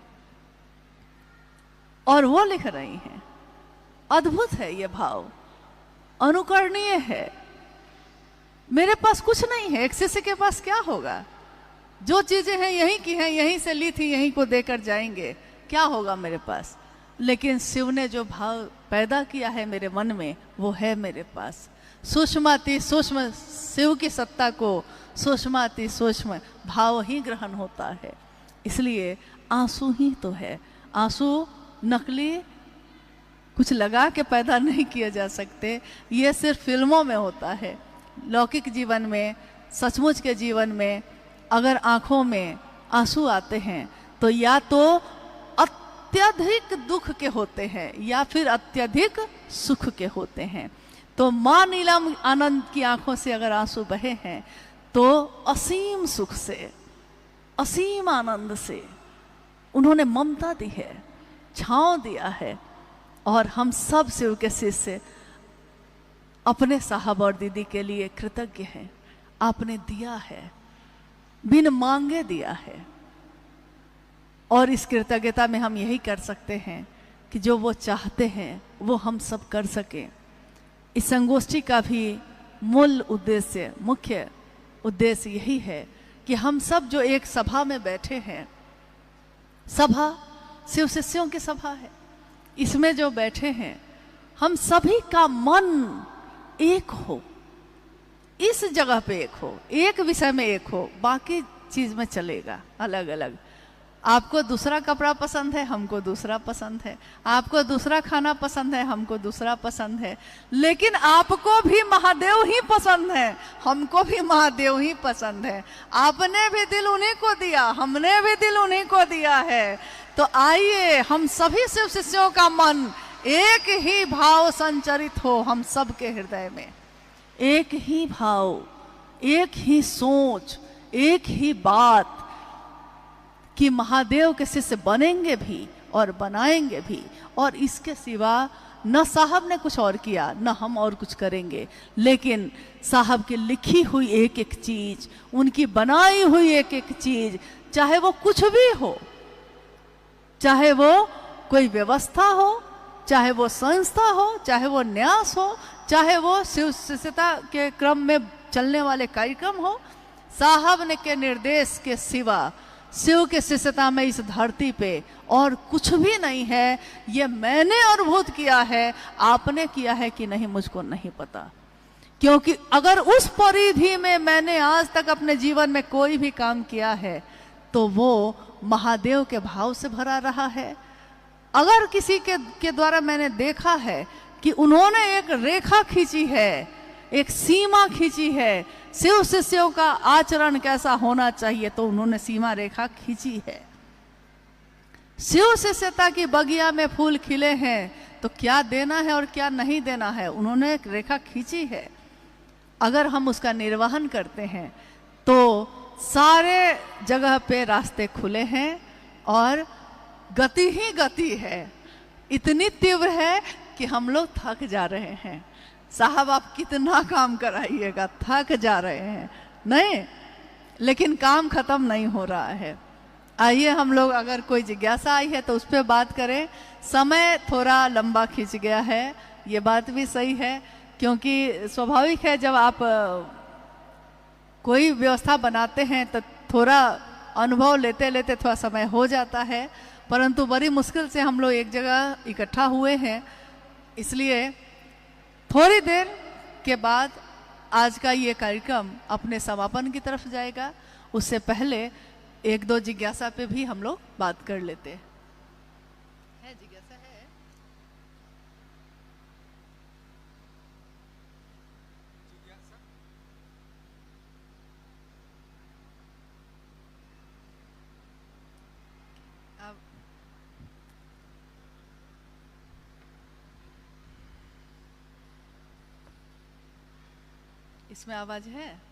और वो लिख रही हैं। अद्भुत है ये भाव, अनुकरणीय है। मेरे पास कुछ नहीं है, एक शिष्य के पास क्या होगा? जो चीजें हैं यहीं की हैं, यहीं से ली थी, यहीं को देकर जाएंगे, क्या होगा मेरे पास? लेकिन शिव ने जो भाव पैदा किया है मेरे मन में, वो है मेरे पास। सूक्ष्माति सूक्ष्म शिव की सत्ता को सूक्ष्माति सूक्ष्म भाव ही ग्रहण होता है। इसलिए आंसू ही तो है। आंसू नकली कुछ लगा के पैदा नहीं किए जा सकते, ये सिर्फ फिल्मों में होता है। लौकिक जीवन में, सचमुच के जीवन में अगर आंखों में आंसू आते हैं तो या तो अत्यधिक दुख के होते हैं या फिर अत्यधिक सुख के होते हैं। तो माँ नीलम आनंद की आंखों से अगर आंसू बहे हैं तो असीम सुख से, असीम आनंद से उन्होंने ममता दी है, छांव दिया है। और हम सब शिव के शिष्य अपने साहब और दीदी के लिए कृतज्ञ हैं। आपने दिया है, बिन मांगे दिया है। और इस कृतज्ञता में हम यही कर सकते हैं कि जो वो चाहते हैं वो हम सब कर सकें। इस संगोष्ठी का भी मूल उद्देश्य, मुख्य उद्देश्य यही है कि हम सब जो एक सभा में बैठे हैं, सभा शिव शिष्यों की सभा है, इसमें जो बैठे हैं हम सभी का मन एक हो, इस जगह पे एक हो, एक विषय में एक हो, बाकी चीज में चलेगा अलग अलग। आपको दूसरा कपड़ा पसंद है, हमको दूसरा पसंद है, आपको दूसरा खाना पसंद है, हमको दूसरा पसंद है, लेकिन आपको भी महादेव ही पसंद है, हमको भी महादेव ही पसंद है। आपने भी दिल उन्हीं को दिया, हमने भी दिल उन्हीं को दिया है। तो आइए हम सभी शिव शिष्यों का मन एक ही भाव संचरित हो हम सबके हृदय में। एक ही भाव, एक ही सोच, एक ही बात कि महादेव के शिष्य बनेंगे भी और बनाएंगे भी। और इसके सिवा न साहब ने कुछ और किया, न हम और कुछ करेंगे, लेकिन साहब की लिखी हुई एक एक चीज, उनकी बनाई हुई एक एक चीज, चाहे वो कुछ भी हो, चाहे वो कोई व्यवस्था हो, चाहे वो संस्था हो, चाहे वो न्यास हो, चाहे वो शिव शिष्यता के क्रम में चलने वाले कार्यक्रम हो, साहब ने के निर्देश के सिवा शिव के शिष्यता में इस धरती पे और कुछ भी नहीं है। ये मैंने अनुभूत किया है, आपने किया है कि नहीं मुझको नहीं पता, क्योंकि अगर उस परिधि में मैंने आज तक अपने जीवन में कोई भी काम किया है तो वो महादेव के भाव से भरा रहा है। अगर किसी के द्वारा मैंने देखा है कि उन्होंने एक रेखा खींची है, एक सीमा खींची है, शिव शिष्यों का आचरण कैसा होना चाहिए, तो उन्होंने सीमा रेखा खींची है। शिव शिष्यता की बगिया में फूल खिले हैं, तो क्या देना है और क्या नहीं देना है उन्होंने एक रेखा खींची है। अगर हम उसका निर्वहन करते हैं तो सारे जगह पे रास्ते खुले हैं और गति ही गति है, इतनी तीव्र है कि हम लोग थक जा रहे हैं। साहब आप कितना काम कराइएगा, थक जा रहे हैं नहीं, लेकिन काम खत्म नहीं हो रहा है। आइए हम लोग, अगर कोई जिज्ञासा आई है तो उस पर बात करें। समय थोड़ा लंबा खींच गया है, ये बात भी सही है, क्योंकि स्वाभाविक है जब आप कोई व्यवस्था बनाते हैं तो थोड़ा अनुभव लेते लेते थोड़ा समय हो जाता है, परंतु बड़ी मुश्किल से हम लोग एक जगह इकट्ठा हुए हैं, इसलिए थोड़ी देर के बाद आज का ये कार्यक्रम अपने समापन की तरफ जाएगा। उससे पहले एक दो जिज्ञासा पे भी हम लोग बात कर लेते हैं। है जिज्ञासा है? अब इसमें आवाज है?